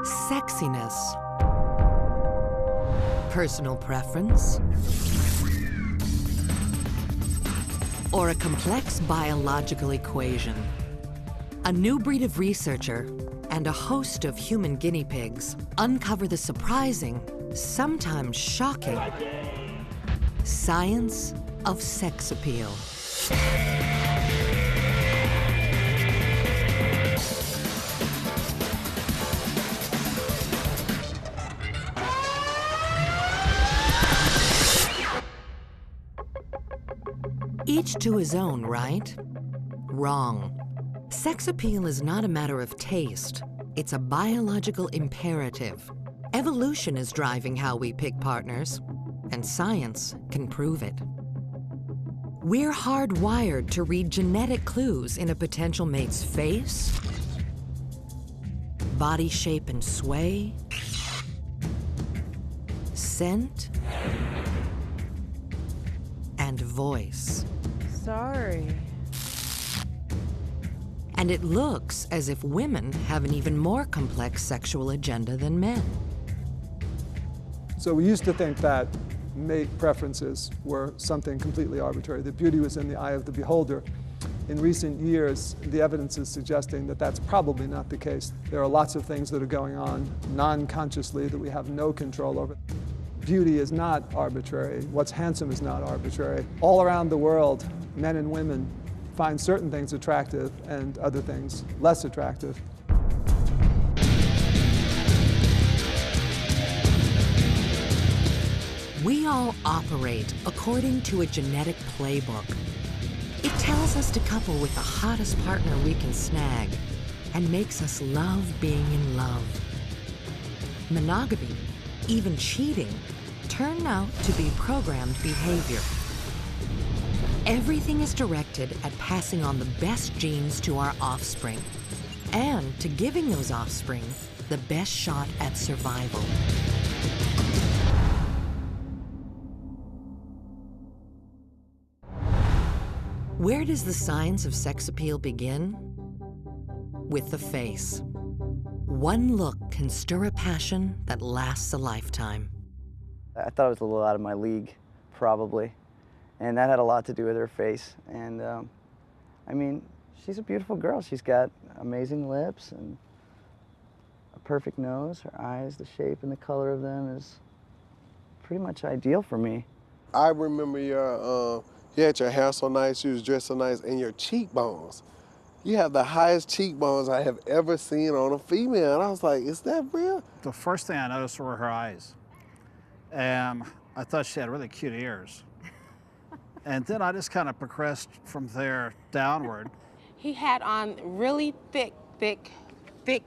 sexiness, personal preference, or a complex biological equation. A new breed of researcher and a host of human guinea pigs uncover the surprising, sometimes shocking, science of sex appeal. Each to his own, right? Wrong. Sex appeal is not a matter of taste. It's a biological imperative. Evolution is driving how we pick partners, and science can prove it. We're hardwired to read genetic clues in a potential mate's face, body shape and sway, scent, and voice. Sorry. And it looks as if women have an even more complex sexual agenda than men. So we used to think that mate preferences were something completely arbitrary, that beauty was in the eye of the beholder. In recent years, the evidence is suggesting that that's probably not the case. There are lots of things that are going on non-consciously that we have no control over. Beauty is not arbitrary. What's handsome is not arbitrary. All around the world, men and women find certain things attractive and other things less attractive. We all operate according to a genetic playbook. It tells us to couple with the hottest partner we can snag and makes us love being in love. Monogamy, even cheating, turn out to be programmed behavior. Everything is directed at passing on the best genes to our offspring and to giving those offspring the best shot at survival. Where does the science of sex appeal begin? With the face. One look can stir a passion that lasts a lifetime. I thought I was a little out of my league, probably. And that had a lot to do with her face. And I mean, she's a beautiful girl. She's got amazing lips and a perfect nose. Her eyes, the shape and the color of them is pretty much ideal for me. I remember you had your hair so nice, you was dressed so nice, and your cheekbones. You have the highest cheekbones I have ever seen on a female. And I was like, is that real? The first thing I noticed were her eyes. And I thought she had really cute ears. And then I just kind of progressed from there downward. He had on really thick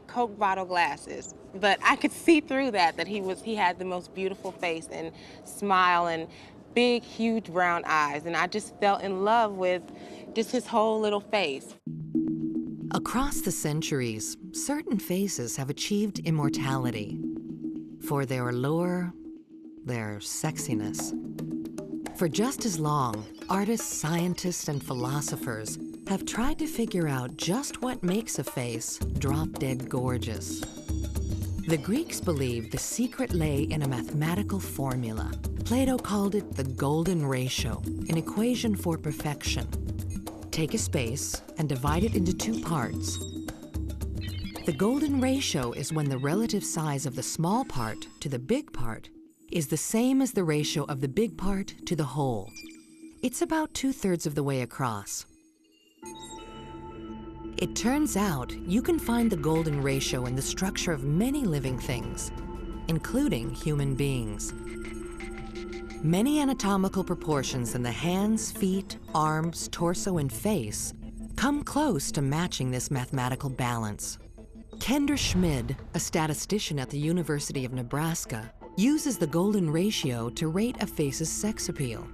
Coke bottle glasses, but I could see through that he had the most beautiful face and smile and big, huge brown eyes, and I just fell in love with just his whole little face. Across the centuries, certain faces have achieved immortality for their allure, their sexiness. For just as long, artists, scientists, and philosophers have tried to figure out just what makes a face drop-dead gorgeous. The Greeks believed the secret lay in a mathematical formula. Plato called it the golden ratio, an equation for perfection. Take a space and divide it into two parts. The golden ratio is when the relative size of the small part to the big part is the same as the ratio of the big part to the whole. It's about 2/3 of the way across. It turns out you can find the golden ratio in the structure of many living things, including human beings. Many anatomical proportions in the hands, feet, arms, torso, and face come close to matching this mathematical balance. Kendra Schmid, a statistician at the University of Nebraska, uses the golden ratio to rate a face's sex appeal.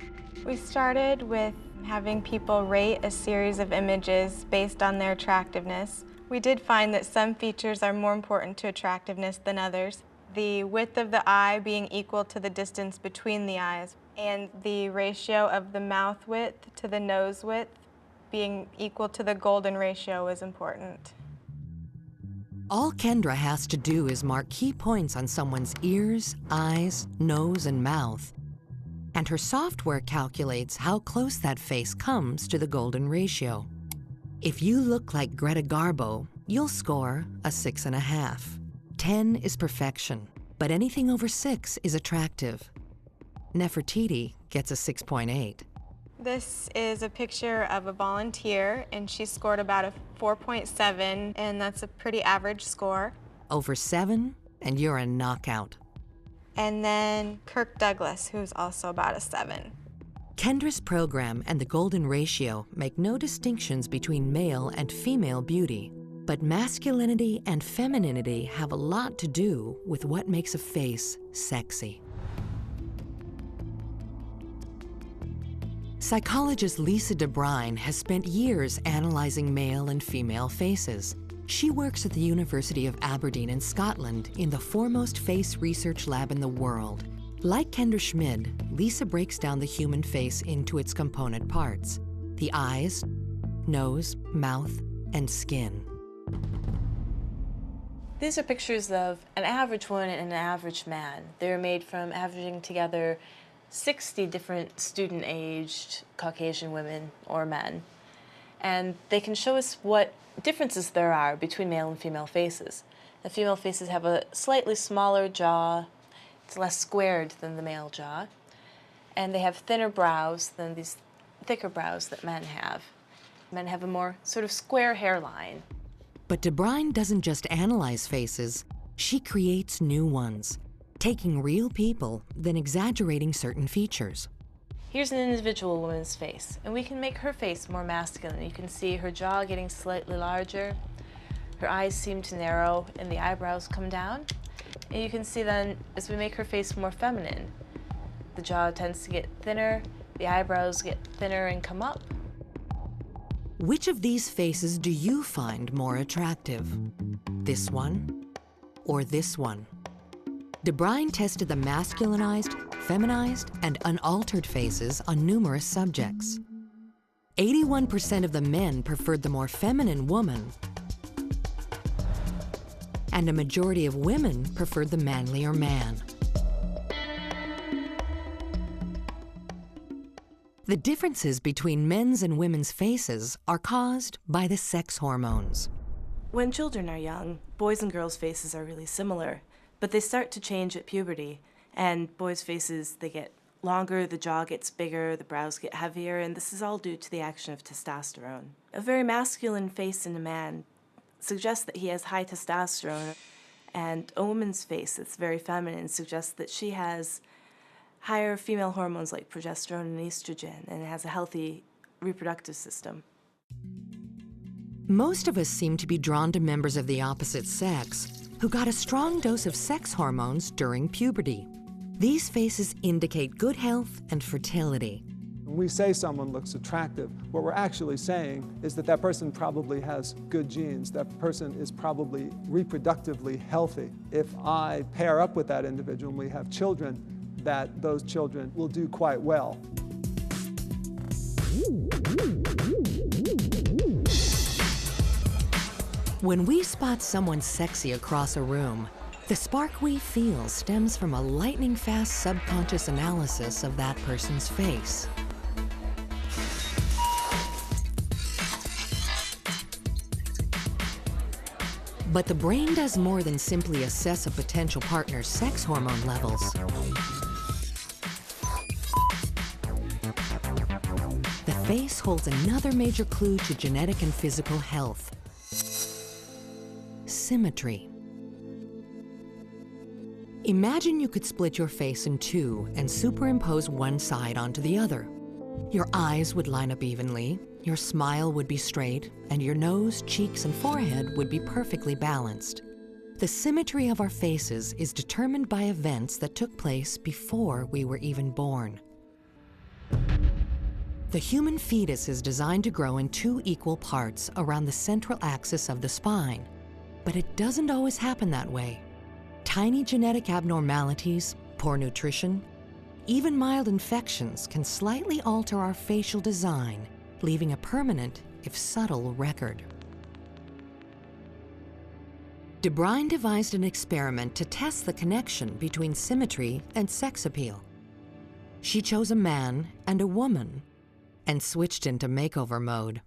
We started with having people rate a series of images based on their attractiveness. We did find that some features are more important to attractiveness than others. The width of the eye being equal to the distance between the eyes, and the ratio of the mouth width to the nose width being equal to the golden ratio is important. All Kendra has to do is mark key points on someone's ears, eyes, nose, and mouth. And her software calculates how close that face comes to the golden ratio. If you look like Greta Garbo, you'll score a 6.5. 10 is perfection, but anything over 6 is attractive. Nefertiti gets a 6.8. This is a picture of a volunteer, and she scored about a 4.7, and that's a pretty average score. Over 7, and you're a knockout. And then Kirk Douglas, who's also about a 7. Kendra's program and the golden ratio make no distinctions between male and female beauty, but masculinity and femininity have a lot to do with what makes a face sexy. Psychologist Lisa DeBrine has spent years analyzing male and female faces. She works at the University of Aberdeen in Scotland in the foremost face research lab in the world. Like Kendra Schmid, Lisa breaks down the human face into its component parts: the eyes, nose, mouth, and skin. These are pictures of an average woman and an average man. They're made from averaging together 60 different student-aged Caucasian women or men. And they can show us what differences there are between male and female faces. The female faces have a slightly smaller jaw. It's less squared than the male jaw. And they have thinner brows than these thicker brows that men have. Men have a more sort of square hairline. But DeBrine doesn't just analyze faces, she creates new ones, taking real people, then exaggerating certain features. Here's an individual woman's face, and we can make her face more masculine. You can see her jaw getting slightly larger, her eyes seem to narrow, and the eyebrows come down. And you can see then, as we make her face more feminine, the jaw tends to get thinner, the eyebrows get thinner and come up. Which of these faces do you find more attractive? This one or this one? DeBrine tested the masculinized, feminized, and unaltered faces on numerous subjects. 81% of the men preferred the more feminine woman, and a majority of women preferred the manlier man. The differences between men's and women's faces are caused by the sex hormones. When children are young, boys' and girls' faces are really similar, but they start to change at puberty, and boys' faces, they get longer, the jaw gets bigger, the brows get heavier, and this is all due to the action of testosterone. A very masculine face in a man suggests that he has high testosterone, and a woman's face that's very feminine suggests that she has higher female hormones like progesterone and estrogen, and has a healthy reproductive system. Most of us seem to be drawn to members of the opposite sex who got a strong dose of sex hormones during puberty. These faces indicate good health and fertility. When we say someone looks attractive, what we're actually saying is that that person probably has good genes. That person is probably reproductively healthy. If I pair up with that individual and we have children, that those children will do quite well. When we spot someone sexy across a room, the spark we feel stems from a lightning-fast subconscious analysis of that person's face. But the brain does more than simply assess a potential partner's sex hormone levels. The face holds another major clue to genetic and physical health: symmetry. Imagine you could split your face in two and superimpose one side onto the other. Your eyes would line up evenly, your smile would be straight, and your nose, cheeks, and forehead would be perfectly balanced. The symmetry of our faces is determined by events that took place before we were even born. The human fetus is designed to grow in two equal parts around the central axis of the spine, but it doesn't always happen that way. Tiny genetic abnormalities, poor nutrition, even mild infections can slightly alter our facial design, leaving a permanent, if subtle, record. DeBrine devised an experiment to test the connection between symmetry and sex appeal. She chose a man and a woman and switched into makeover mode.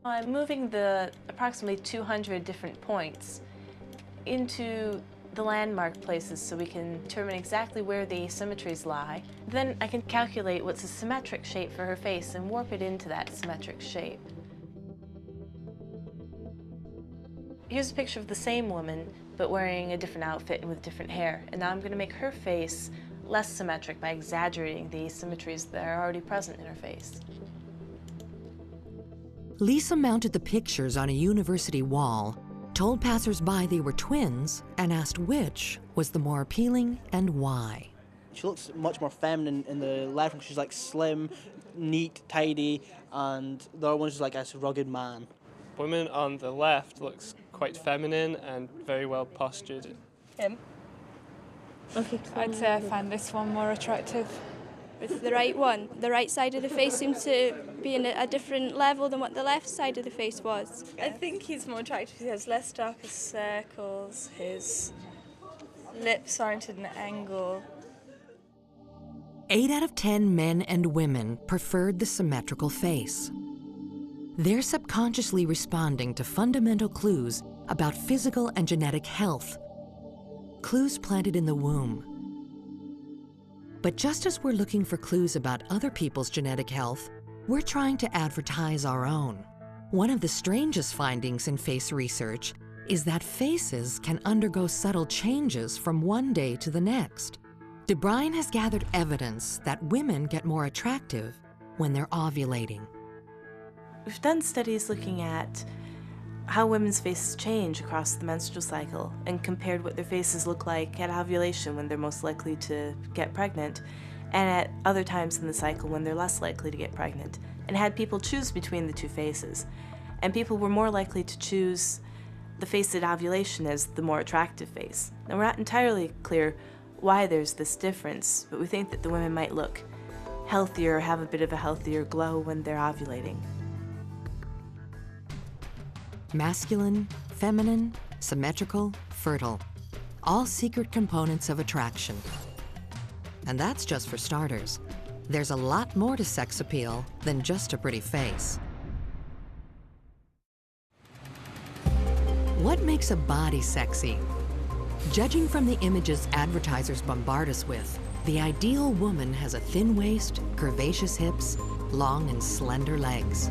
I'm moving the approximately 200 different points into the landmark places so we can determine exactly where the asymmetries lie. Then I can calculate what's a symmetric shape for her face and warp it into that symmetric shape. Here's a picture of the same woman, but wearing a different outfit and with different hair. And now I'm going to make her face less symmetric by exaggerating the symmetries that are already present in her face. Lisa mounted the pictures on a university wall, told passers-by they were twins, and asked which was the more appealing and why. She looks much more feminine in the left one. She's like slim, neat, tidy, and the other one's just like a rugged man. Woman on the left looks quite feminine and very well postured. Him. Okay. I'd say I find this one more attractive. It's the right one. The right side of the face seems to be in a different level than what the left side of the face was. I think he's more attractive. He has less darker circles. His lips aren't at an angle. 8 out of 10 men and women preferred the symmetrical face. They're subconsciously responding to fundamental clues about physical and genetic health, clues planted in the womb. But just as we're looking for clues about other people's genetic health, we're trying to advertise our own. One of the strangest findings in face research is that faces can undergo subtle changes from one day to the next. DeBrine has gathered evidence that women get more attractive when they're ovulating. We've done studies looking at how women's faces change across the menstrual cycle and compared what their faces look like at ovulation when they're most likely to get pregnant and at other times in the cycle when they're less likely to get pregnant, and had people choose between the two faces. And people were more likely to choose the face at ovulation as the more attractive face. Now, we're not entirely clear why there's this difference, but we think that the women might look healthier or have a bit of a healthier glow when they're ovulating. Masculine, feminine, symmetrical, fertile. All secret components of attraction. And that's just for starters. There's a lot more to sex appeal than just a pretty face. What makes a body sexy? Judging from the images advertisers bombard us with, the ideal woman has a thin waist, curvaceous hips, long and slender legs.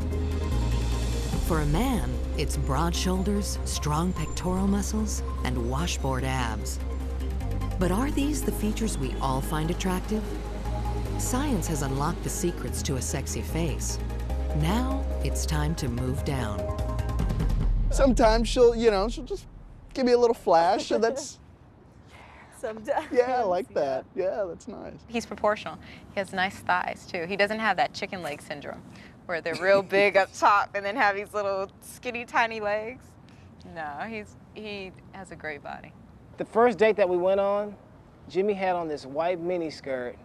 For a man, it's broad shoulders, strong pectoral muscles, and washboard abs. But are these the features we all find attractive? Science has unlocked the secrets to a sexy face. Now it's time to move down. Sometimes she'll just give me a little flash, and that's... Sometimes. Yeah, I like that. Yeah, that's nice. He's proportional. He has nice thighs, too. He doesn't have that chicken leg syndrome, where they're real big up top and then have these little skinny, tiny legs. No, he has a great body. The first date that we went on, Jimmy had on this white mini skirt.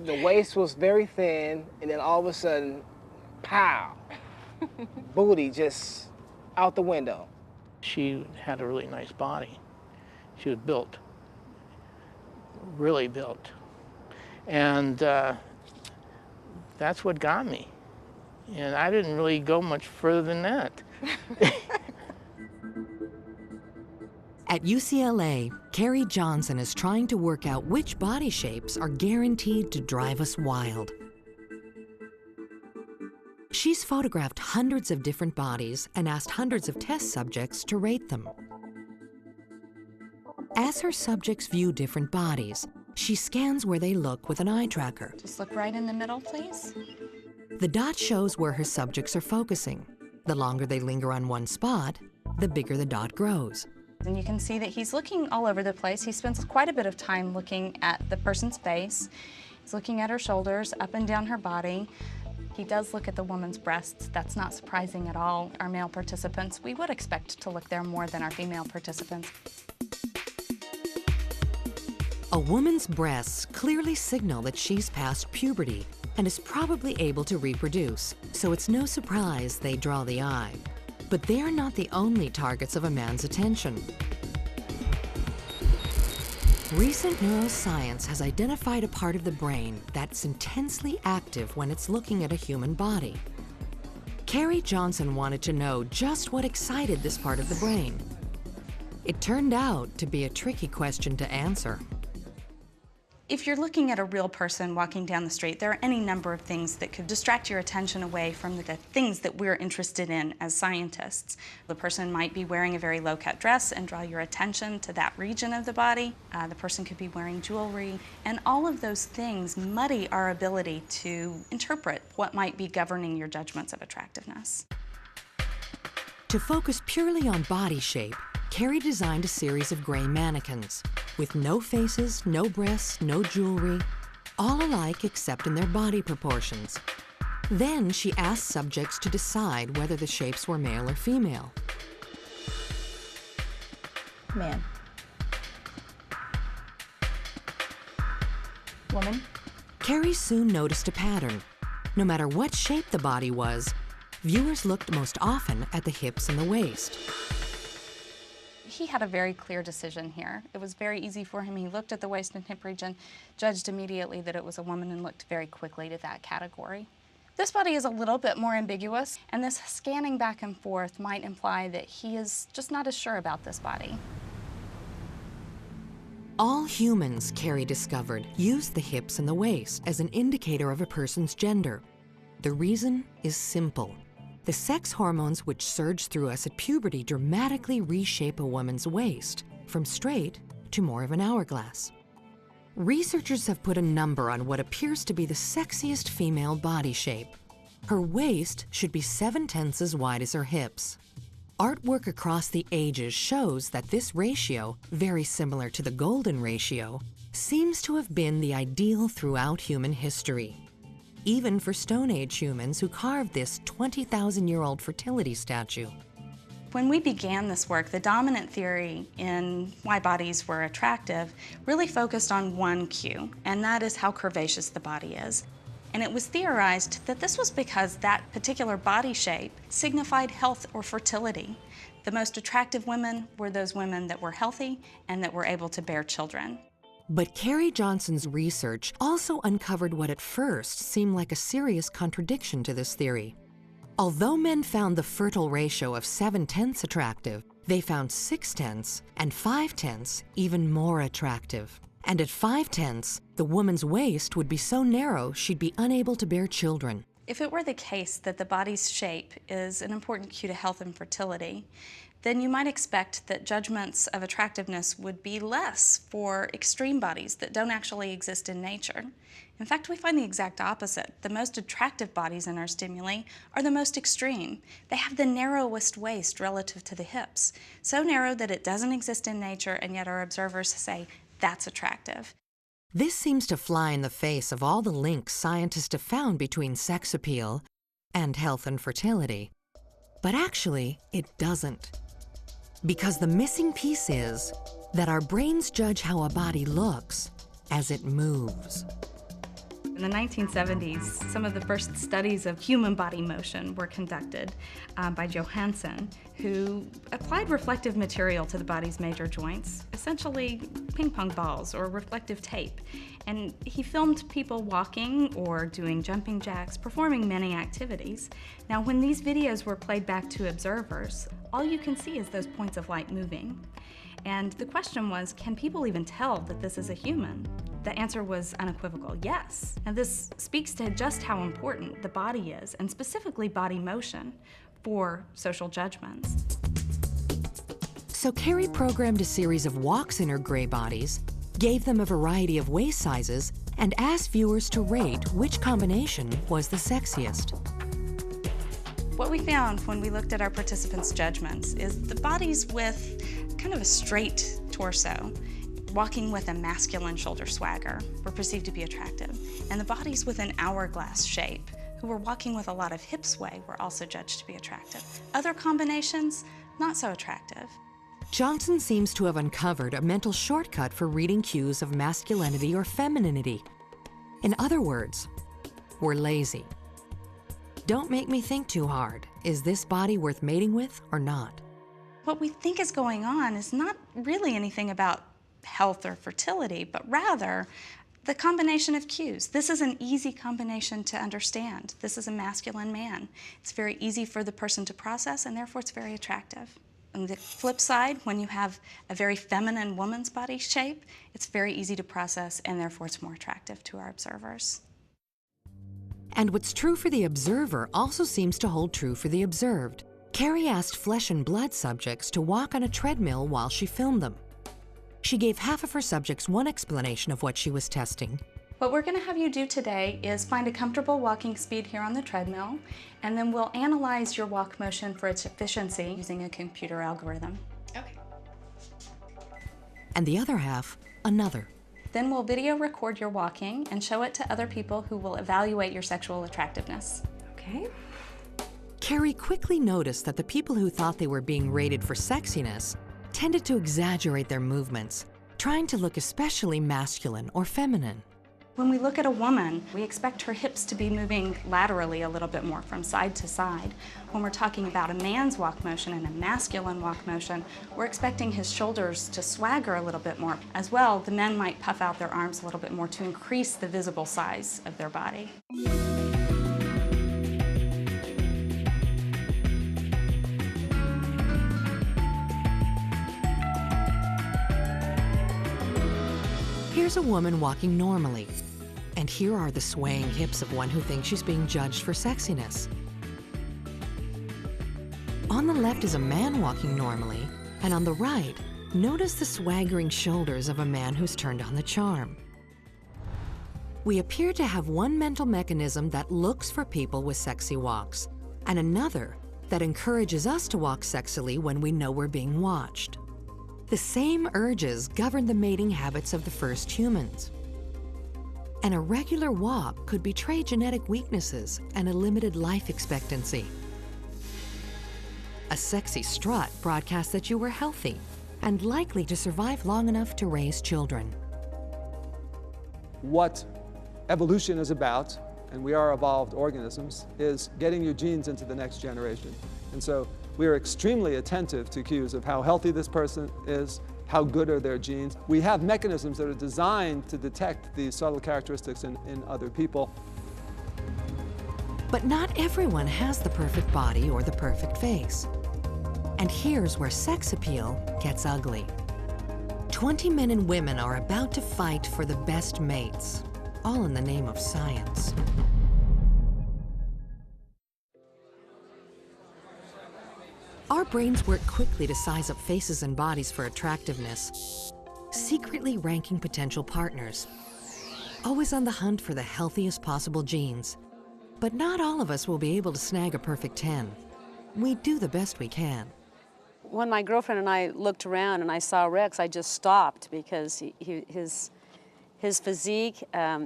The waist was very thin, and then all of a sudden, pow, booty just out the window. She had a really nice body. She was built, really built. And that's what got me. And I didn't really go much further than that. At UCLA, Carrie Johnson is trying to work out which body shapes are guaranteed to drive us wild. She's photographed hundreds of different bodies and asked hundreds of test subjects to rate them. As her subjects view different bodies, she scans where they look with an eye tracker. Just look right in the middle, please. The dot shows where her subjects are focusing. The longer they linger on one spot, the bigger the dot grows. And you can see that he's looking all over the place. He spends quite a bit of time looking at the person's face. He's looking at her shoulders, up and down her body. He does look at the woman's breasts. That's not surprising at all. Our male participants, we would expect to look there more than our female participants. A woman's breasts clearly signal that she's past puberty and is probably able to reproduce, so it's no surprise they draw the eye. But they are not the only targets of a man's attention. Recent neuroscience has identified a part of the brain that's intensely active when it's looking at a human body. Carrie Johnson wanted to know just what excited this part of the brain. It turned out to be a tricky question to answer. If you're looking at a real person walking down the street, there are any number of things that could distract your attention away from the things that we're interested in as scientists. The person might be wearing a very low-cut dress and draw your attention to that region of the body. The person could be wearing jewelry, and all of those things muddy our ability to interpret what might be governing your judgments of attractiveness. To focus purely on body shape, Carrie designed a series of gray mannequins with no faces, no breasts, no jewelry, all alike except in their body proportions. Then she asked subjects to decide whether the shapes were male or female. Man. Woman. Carrie soon noticed a pattern. No matter what shape the body was, viewers looked most often at the hips and the waist. He had a very clear decision here. It was very easy for him. He looked at the waist and hip region, judged immediately that it was a woman, and looked very quickly to that category. This body is a little bit more ambiguous, and this scanning back and forth might imply that he is just not as sure about this body. All humans, Carrie discovered, use the hips and the waist as an indicator of a person's gender. The reason is simple. The sex hormones which surge through us at puberty dramatically reshape a woman's waist, from straight to more of an hourglass. Researchers have put a number on what appears to be the sexiest female body shape. Her waist should be 7/10 as wide as her hips. Artwork across the ages shows that this ratio, very similar to the golden ratio, seems to have been the ideal throughout human history. Even for Stone Age humans who carved this 20,000-year-old fertility statue. When we began this work, the dominant theory in why bodies were attractive really focused on one cue, and that is how curvaceous the body is. And it was theorized that this was because that particular body shape signified health or fertility. The most attractive women were those women that were healthy and that were able to bear children. But Carrie Johnson's research also uncovered what at first seemed like a serious contradiction to this theory. Although men found the fertile ratio of 7/10 attractive, they found 6/10 and 5/10 even more attractive. And at 5/10, the woman's waist would be so narrow she'd be unable to bear children. If it were the case that the body's shape is an important cue to health and fertility, then you might expect that judgments of attractiveness would be less for extreme bodies that don't actually exist in nature. In fact, we find the exact opposite. The most attractive bodies in our stimuli are the most extreme. They have the narrowest waist relative to the hips, so narrow that it doesn't exist in nature, and yet our observers say that's attractive. This seems to fly in the face of all the links scientists have found between sex appeal and health and fertility. But actually, it doesn't. Because the missing piece is that our brains judge how a body looks as it moves. In the 1970s, some of the first studies of human body motion were conducted by Johansen, who applied reflective material to the body's major joints, essentially ping pong balls or reflective tape. And he filmed people walking or doing jumping jacks, performing many activities. Now, when these videos were played back to observers, all you can see is those points of light moving. And the question was, can people even tell that this is a human? The answer was unequivocal, yes. And this speaks to just how important the body is, and specifically body motion, for social judgments. So Carrie programmed a series of walks in her gray bodies, gave them a variety of waist sizes, and asked viewers to rate which combination was the sexiest. What we found when we looked at our participants' judgments is the bodies with kind of a straight torso walking with a masculine shoulder swagger were perceived to be attractive, and the bodies with an hourglass shape, who were walking with a lot of hip sway, were also judged to be attractive. Other combinations, not so attractive. Johnson seems to have uncovered a mental shortcut for reading cues of masculinity or femininity. In other words, we're lazy. Don't make me think too hard. Is this body worth mating with or not? What we think is going on is not really anything about health or fertility, but rather the combination of cues. This is an easy combination to understand. This is a masculine man. It's very easy for the person to process, and therefore it's very attractive. On the flip side, when you have a very feminine woman's body shape, it's very easy to process, and therefore it's more attractive to our observers. And what's true for the observer also seems to hold true for the observed. Carrie asked flesh and blood subjects to walk on a treadmill while she filmed them. She gave half of her subjects one explanation of what she was testing. What we're going to have you do today is find a comfortable walking speed here on the treadmill, and then we'll analyze your walk motion for its efficiency using a computer algorithm. Okay. And the other half, another. Then we'll video record your walking and show it to other people who will evaluate your sexual attractiveness. Okay. Carrie quickly noticed that the people who thought they were being rated for sexiness tended to exaggerate their movements, trying to look especially masculine or feminine. When we look at a woman, we expect her hips to be moving laterally a little bit more from side to side. When we're talking about a man's walk motion and a masculine walk motion, we're expecting his shoulders to swagger a little bit more. As well, the men might puff out their arms a little bit more to increase the visible size of their body. Here's a woman walking normally, and here are the swaying hips of one who thinks she's being judged for sexiness. On the left is a man walking normally, and on the right, notice the swaggering shoulders of a man who's turned on the charm. We appear to have one mental mechanism that looks for people with sexy walks, and another that encourages us to walk sexily when we know we're being watched. The same urges govern the mating habits of the first humans. An irregular walk could betray genetic weaknesses and a limited life expectancy. A sexy strut broadcasts that you were healthy and likely to survive long enough to raise children. What evolution is about, and we are evolved organisms, is getting your genes into the next generation. And so we are extremely attentive to cues of how healthy this person is, how good are their genes. We have mechanisms that are designed to detect these subtle characteristics in other people. But not everyone has the perfect body or the perfect face. And here's where sex appeal gets ugly. 20 men and women are about to fight for the best mates, all in the name of science. Our brains work quickly to size up faces and bodies for attractiveness, secretly ranking potential partners, always on the hunt for the healthiest possible genes. But not all of us will be able to snag a perfect 10. We do the best we can. When my girlfriend and I looked around and I saw Rex, I just stopped because his physique,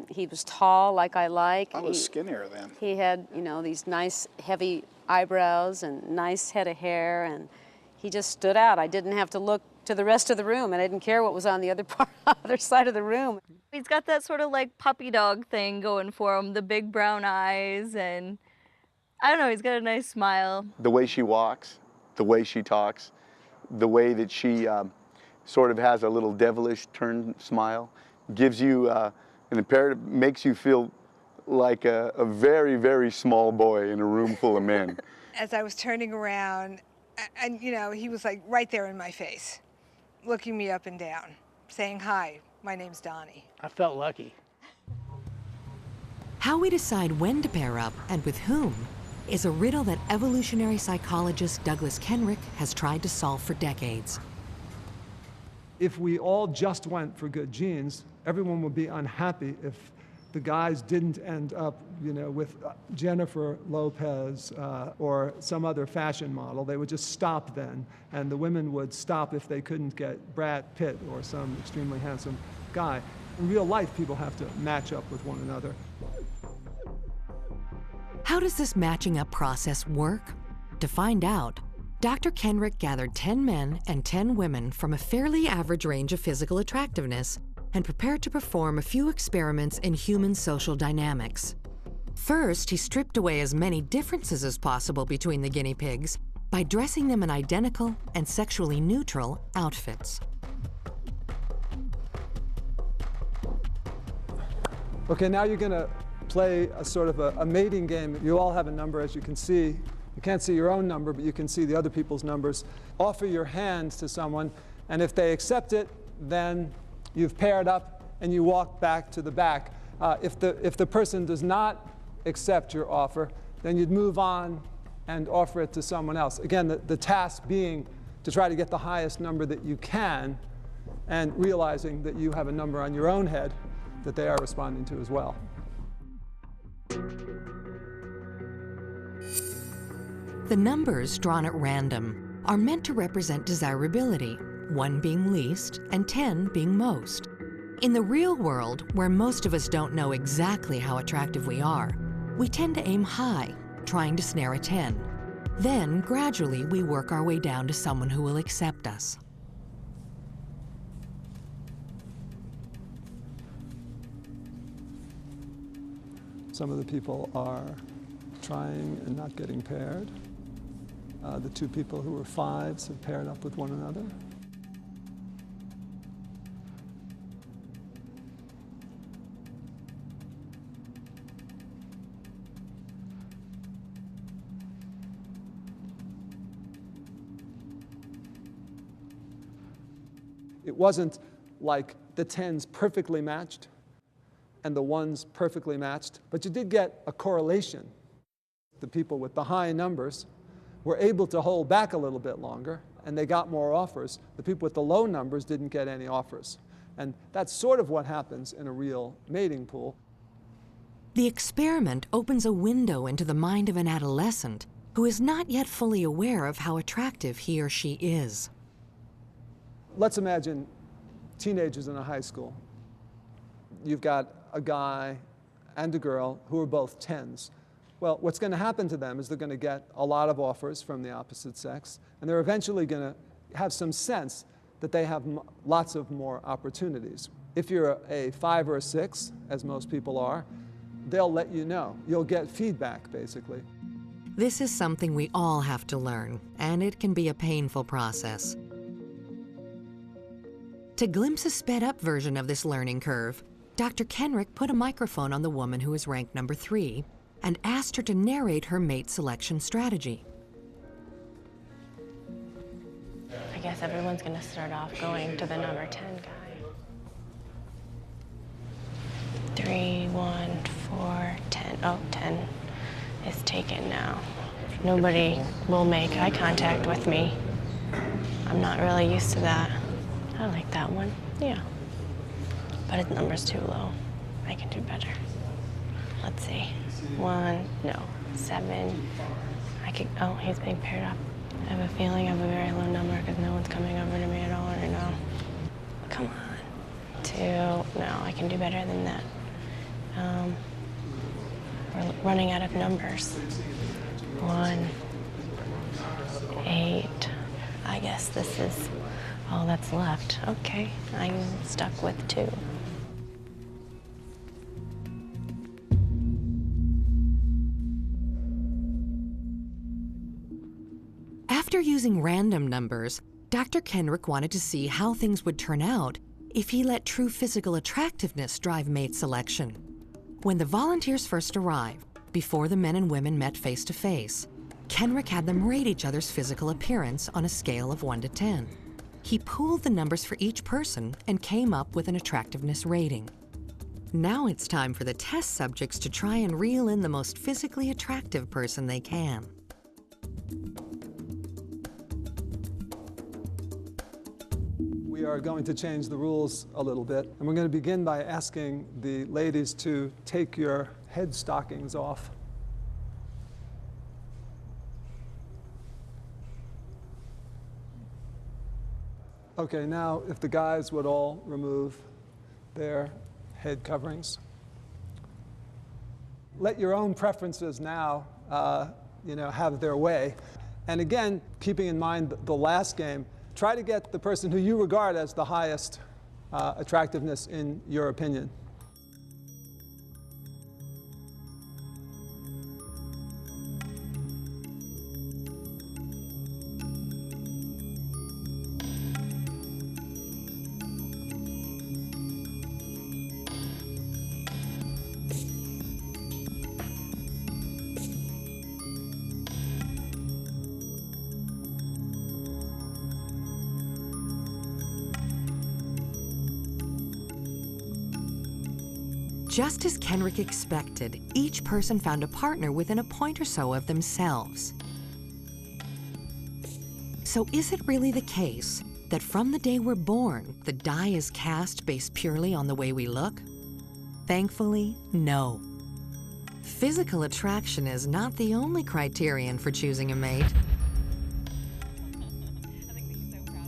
he was tall like I like. I was skinnier then. He had, you know, these nice heavy eyebrows and nice head of hair, and he just stood out. I didn't have to look to the rest of the room, and I didn't care what was on the other side of the room. He's got that sort of like puppy dog thing going for him, the big brown eyes, and I don't know, he's got a nice smile. The way she walks, the way she talks, the way that she sort of has a little devilish turned smile, gives you an imperative, makes you feel like a very, very small boy in a room full of men. As I was turning around, and you know, he was like right there in my face, looking me up and down, saying, "Hi, my name's Donnie." I felt lucky. How we decide when to pair up and with whom is a riddle that evolutionary psychologist Douglas Kenrick has tried to solve for decades. If we all just went for good genes, everyone would be unhappy if the guys didn't end up, with Jennifer Lopez or some other fashion model. They would just stop then, and the women would stop if they couldn't get Brad Pitt or some extremely handsome guy. In real life, people have to match up with one another. How does this matching up process work? To find out, Dr. Kenrick gathered 10 men and 10 women from a fairly average range of physical attractiveness and prepared to perform a few experiments in human social dynamics. First, he stripped away as many differences as possible between the guinea pigs by dressing them in identical and sexually neutral outfits. Okay, now you're going to play a sort of a mating game. You all have a number, as you can see. You can't see your own number, but you can see the other people's numbers. Offer your hand to someone, and if they accept it, then you've paired up and you walk back to the back. If the person does not accept your offer, then you'd move on and offer it to someone else. Again, the task being to try to get the highest number that you can, and realizing that you have a number on your own head that they are responding to as well. The numbers drawn at random are meant to represent desirability, 1 being least and 10 being most. In the real world, where most of us don't know exactly how attractive we are, we tend to aim high, trying to snare a 10. Then, gradually, we work our way down to someone who will accept us. Some of the people are trying and not getting paired. The 2 people who were 5s have paired up with one another. It wasn't like the 10s perfectly matched and the 1s perfectly matched, but you did get a correlation. The people with the high numbers were able to hold back a little bit longer, and they got more offers. The people with the low numbers didn't get any offers. And that's sort of what happens in a real mating pool. The experiment opens a window into the mind of an adolescent who is not yet fully aware of how attractive he or she is. Let's imagine teenagers in a high school. You've got a guy and a girl who are both 10s. Well, what's going to happen to them is they're going to get a lot of offers from the opposite sex, and they're eventually going to have some sense that they have lots of more opportunities. If you're a 5 or a 6, as most people are, they'll let you know. You'll get feedback, basically. This is something we all have to learn, and it can be a painful process. To glimpse a sped-up version of this learning curve, Dr. Kenrick put a microphone on the woman who was ranked number 3 and asked her to narrate her mate selection strategy. I guess everyone's gonna start off going to the number 10 guy. 3, 1, 4, 10. Oh, 10 is taken now. Nobody will make eye contact with me. I'm not really used to that. I like that one, yeah. But his number's too low. I can do better. Let's see. 1, no, 7. I could, oh, he's being paired up. I have a feeling I have a very low number because no one's coming over to me at all right now. Come on. 2, no, I can do better than that. We're running out of numbers. 1, 8. I guess this is all that's left. Okay, I'm stuck with 2. After using random numbers, Dr. Kenrick wanted to see how things would turn out if he let true physical attractiveness drive mate selection. When the volunteers first arrived, before the men and women met face to face, Kenrick had them rate each other's physical appearance on a scale of 1 to 10. He pooled the numbers for each person and came up with an attractiveness rating. Now it's time for the test subjects to try and reel in the most physically attractive person they can. We are going to change the rules a little bit. And we're going to begin by asking the ladies to take your head stockings off. Okay, now if the guys would all remove their head coverings. Let your own preferences now have their way. And again, keeping in mind the last game, try to get the person who you regard as the highest attractiveness in your opinion. Just as Kenrick expected, each person found a partner within a point or so of themselves. So is it really the case that from the day we're born, the die is cast based purely on the way we look? Thankfully, no. Physical attraction is not the only criterion for choosing a mate.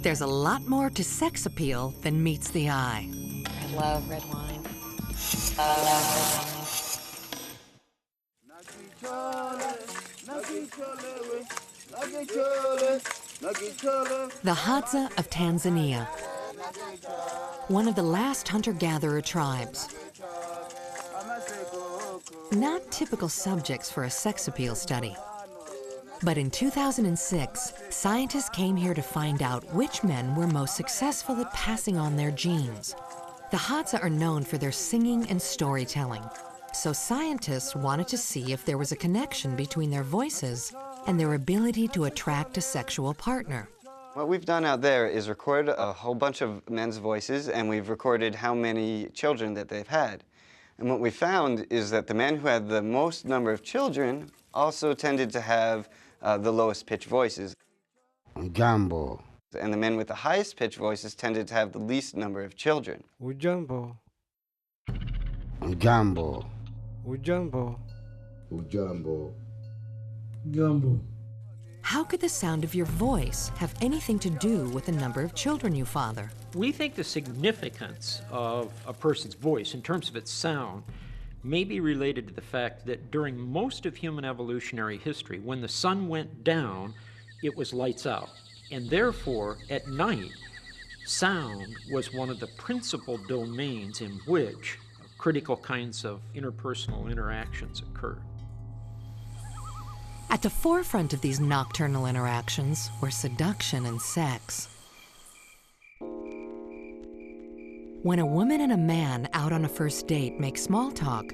There's a lot more to sex appeal than meets the eye. I love red wine. The Hadza of Tanzania, one of the last hunter-gatherer tribes. Not typical subjects for a sex appeal study. But in 2006, scientists came here to find out which men were most successful at passing on their genes. The Hadza are known for their singing and storytelling, so scientists wanted to see if there was a connection between their voices and their ability to attract a sexual partner. What we've done out there is record a whole bunch of men's voices, and we've recorded how many children that they've had. And what we found is that the men who had the most number of children also tended to have the lowest pitch voices. Jambo. And the men with the highest pitch voices tended to have the least number of children. Ujambo. Jambo. Ujambo. Ujambo. Jambo. How could the sound of your voice have anything to do with the number of children you father? We think the significance of a person's voice in terms of its sound may be related to the fact that during most of human evolutionary history, when the sun went down, it was lights out. And therefore, at night, sound was one of the principal domains in which critical kinds of interpersonal interactions occurred. At the forefront of these nocturnal interactions were seduction and sex. When a woman and a man out on a first date make small talk,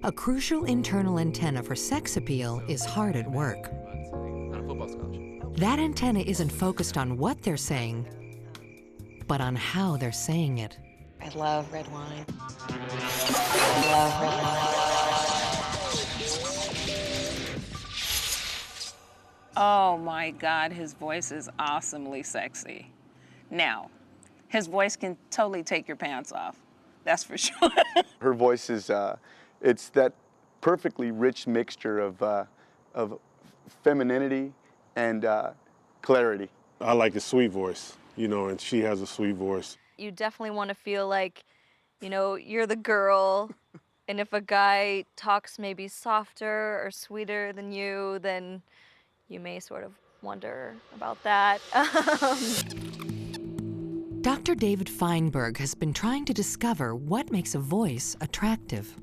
a crucial internal antenna for sex appeal is hard at work. That antenna isn't focused on what they're saying, but on how they're saying it. I love red wine. I love red wine. Oh my God, his voice is awesomely sexy. Now, his voice can totally take your pants off. That's for sure. Her voice is, it's that perfectly rich mixture of femininity and clarity. I like a sweet voice, and she has a sweet voice. You definitely want to feel like, you're the girl, and if a guy talks maybe softer or sweeter than you, then you may sort of wonder about that. Dr. David Feinberg has been trying to discover what makes a voice attractive.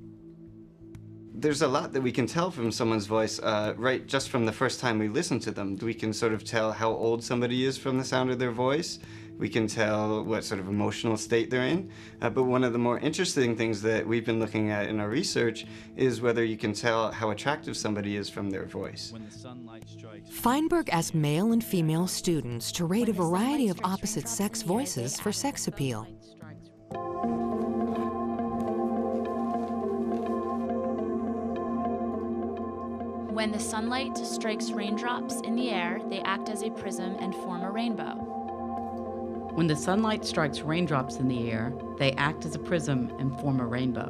There's a lot that we can tell from someone's voice, right, just from the first time we listen to them. We can sort of tell how old somebody is from the sound of their voice. We can tell what sort of emotional state they're in. But one of the more interesting things that we've been looking at in our research is whether you can tell how attractive somebody is from their voice. Feinberg asked male and female students to rate a variety of opposite-sex voices for sex appeal. When the sunlight strikes raindrops in the air, they act as a prism and form a rainbow. When the sunlight strikes raindrops in the air, they act as a prism and form a rainbow.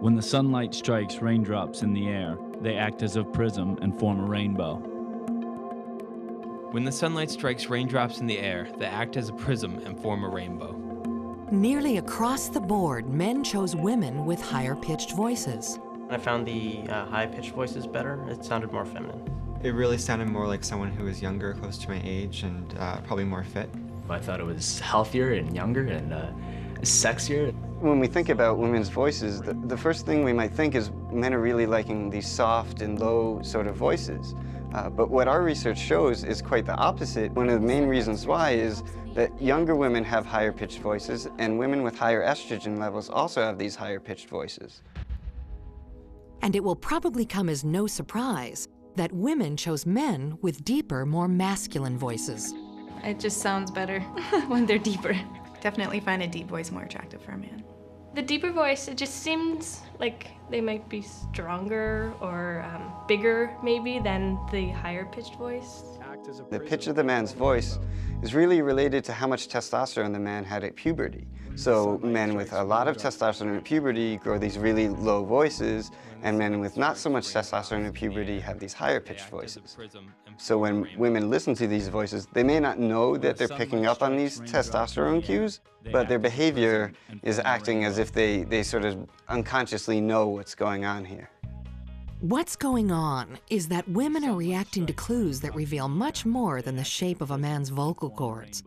When the sunlight strikes raindrops in the air, they act as a prism and form a rainbow. When the sunlight strikes raindrops in the air, they act as a prism and form a rainbow. Nearly across the board, men chose women with higher-pitched voices. I found the high-pitched voices better. It sounded more feminine. It really sounded more like someone who was younger, close to my age, and probably more fit. I thought it was healthier and younger and sexier. When we think about women's voices, the first thing we might think is men are really liking these soft and low sort of voices. But what our research shows is quite the opposite. One of the main reasons why is that younger women have higher pitched voices, and women with higher estrogen levels also have these higher pitched voices. And it will probably come as no surprise that women chose men with deeper, more masculine voices. It just sounds better when they're deeper. Definitely find a deep voice more attractive for a man. The deeper voice, it just seems like they might be stronger or bigger maybe than the higher pitched voice. The pitch of the man's voice is really related to how much testosterone the man had at puberty. So men with a lot of testosterone at puberty grow these really low voices, and men with not so much testosterone at puberty have these higher pitched voices. So when women listen to these voices, they may not know that they're picking up on these testosterone cues, but their behavior is acting as if they sort of unconsciously know what's going on here. What's going on is that women are reacting to clues that reveal much more than the shape of a man's vocal cords.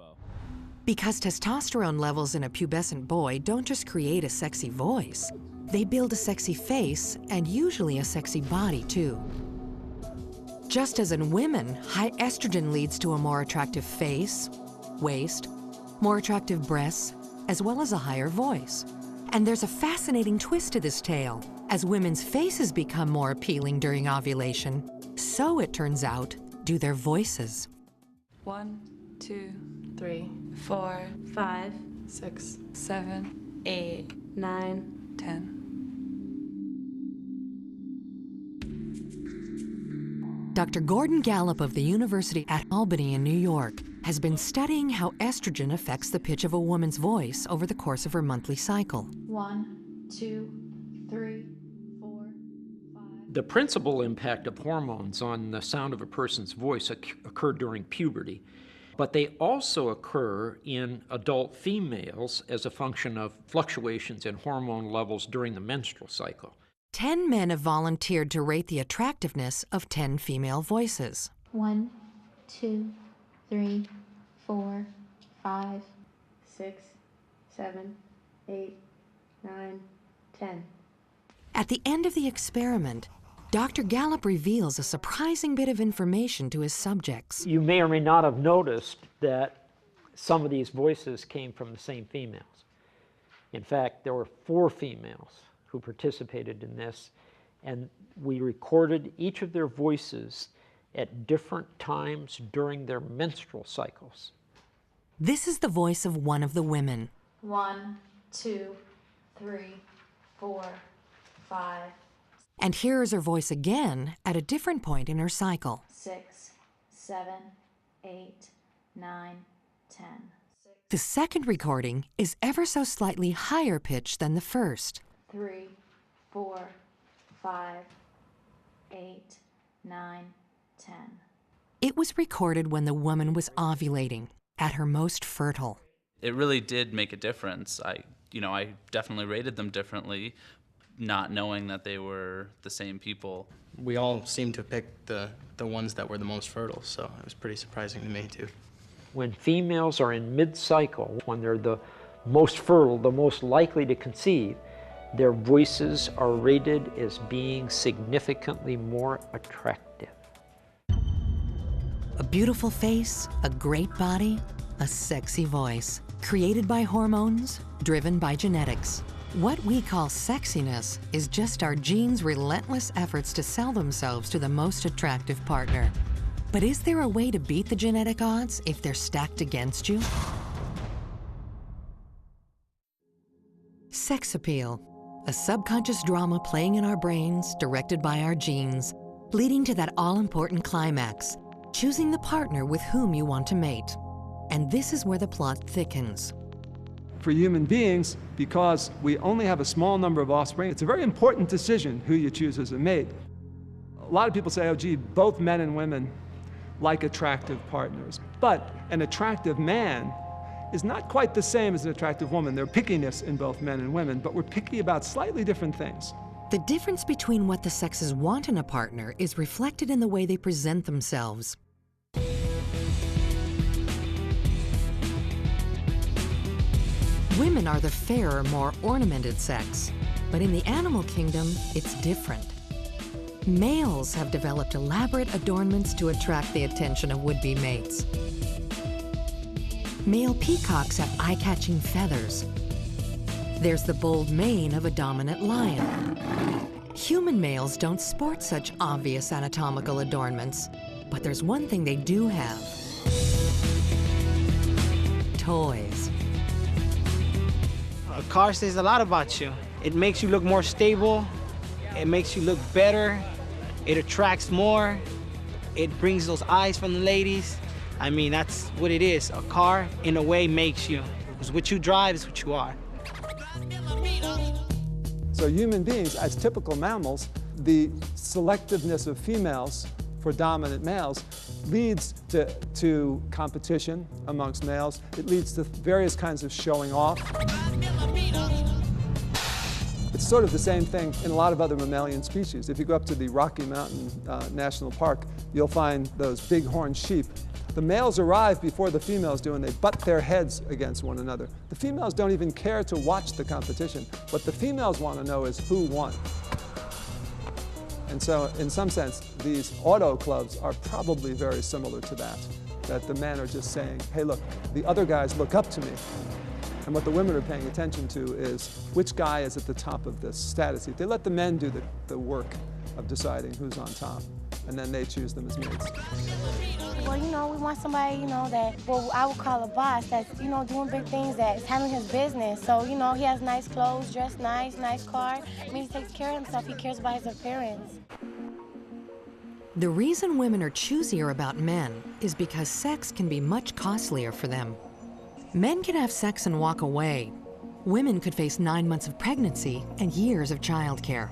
Because testosterone levels in a pubescent boy don't just create a sexy voice, they build a sexy face and usually a sexy body too. Just as in women, high estrogen leads to a more attractive face, waist, more attractive breasts, as well as a higher voice. And there's a fascinating twist to this tale. As women's faces become more appealing during ovulation, so it turns out, do their voices. 1, 2, 3, 4, 5, 6, 7, 8, 9, 10. Dr. Gordon Gallup of the University at Albany in New York has been studying how estrogen affects the pitch of a woman's voice over the course of her monthly cycle. 1, 2, 3, 4, 5. The principal impact of hormones on the sound of a person's voice occur during puberty, but they also occur in adult females as a function of fluctuations in hormone levels during the menstrual cycle. 10 men have volunteered to rate the attractiveness of 10 female voices. 1, 2, 3, 4, 5, 6, 7, 8, 9, 10. At the end of the experiment, Dr. Gallup reveals a surprising bit of information to his subjects. You may or may not have noticed that some of these voices came from the same females. In fact, there were 4 females who participated in this, and we recorded each of their voices at different times during their menstrual cycles. This is the voice of one of the women. 1, 2, 3, 4, 5. And here is her voice again at a different point in her cycle. 6, 7, 8, 9, 10. The second recording is ever so slightly higher pitched than the first. 3, 4, 5, 8, 9, 10. It was recorded when the woman was ovulating, at her most fertile. It really did make a difference. I definitely rated them differently, not knowing that they were the same people. We all seemed to pick the ones that were the most fertile, so it was pretty surprising to me too. When females are in mid-cycle, when they're the most fertile, the most likely to conceive, their voices are rated as being significantly more attractive. A beautiful face, a great body, a sexy voice. Created by hormones, driven by genetics. What we call sexiness is just our genes' relentless efforts to sell themselves to the most attractive partner. But is there a way to beat the genetic odds if they're stacked against you? Sex appeal. A subconscious drama playing in our brains, directed by our genes, leading to that all-important climax, choosing the partner with whom you want to mate. And this is where the plot thickens. For human beings, because we only have a small number of offspring, it's a very important decision who you choose as a mate. A lot of people say, oh, gee, both men and women like attractive partners. But an attractive man is not quite the same as an attractive woman. There's pickiness in both men and women, but we're picky about slightly different things. The difference between what the sexes want in a partner is reflected in the way they present themselves. Women are the fairer, more ornamented sex, but in the animal kingdom, it's different. Males have developed elaborate adornments to attract the attention of would-be mates. Male peacocks have eye-catching feathers. There's the bold mane of a dominant lion. Human males don't sport such obvious anatomical adornments, but there's one thing they do have. Toys. A car says a lot about you. It makes you look more stable. It makes you look better. It attracts more. It brings those eyes from the ladies. I mean, that's what it is. A car, in a way, makes you. Because what you drive is what you are. So human beings, as typical mammals, the selectiveness of females for dominant males leads to competition amongst males. It leads to various kinds of showing off. It's sort of the same thing in a lot of other mammalian species. If you go up to the Rocky Mountain National Park, you'll find those big-horned sheep. The males arrive before the females do, and they butt their heads against one another. The females don't even care to watch the competition. What the females want to know is who won. And so, in some sense, these auto clubs are probably very similar to that the men are just saying, hey, look, the other guys look up to me. And what the women are paying attention to is which guy is at the top of this status. They let the men do the work of deciding who's on top, and then they choose them as mates. Well, you know, we want somebody, you know, that, well, I would call a boss that's, you know, doing big things, that's handling his business. So, you know, he has nice clothes, dressed nice car. I mean, he takes care of himself. He cares about his appearance. The reason women are choosier about men is because sex can be much costlier for them. Men can have sex and walk away. Women could face 9 months of pregnancy and years of childcare.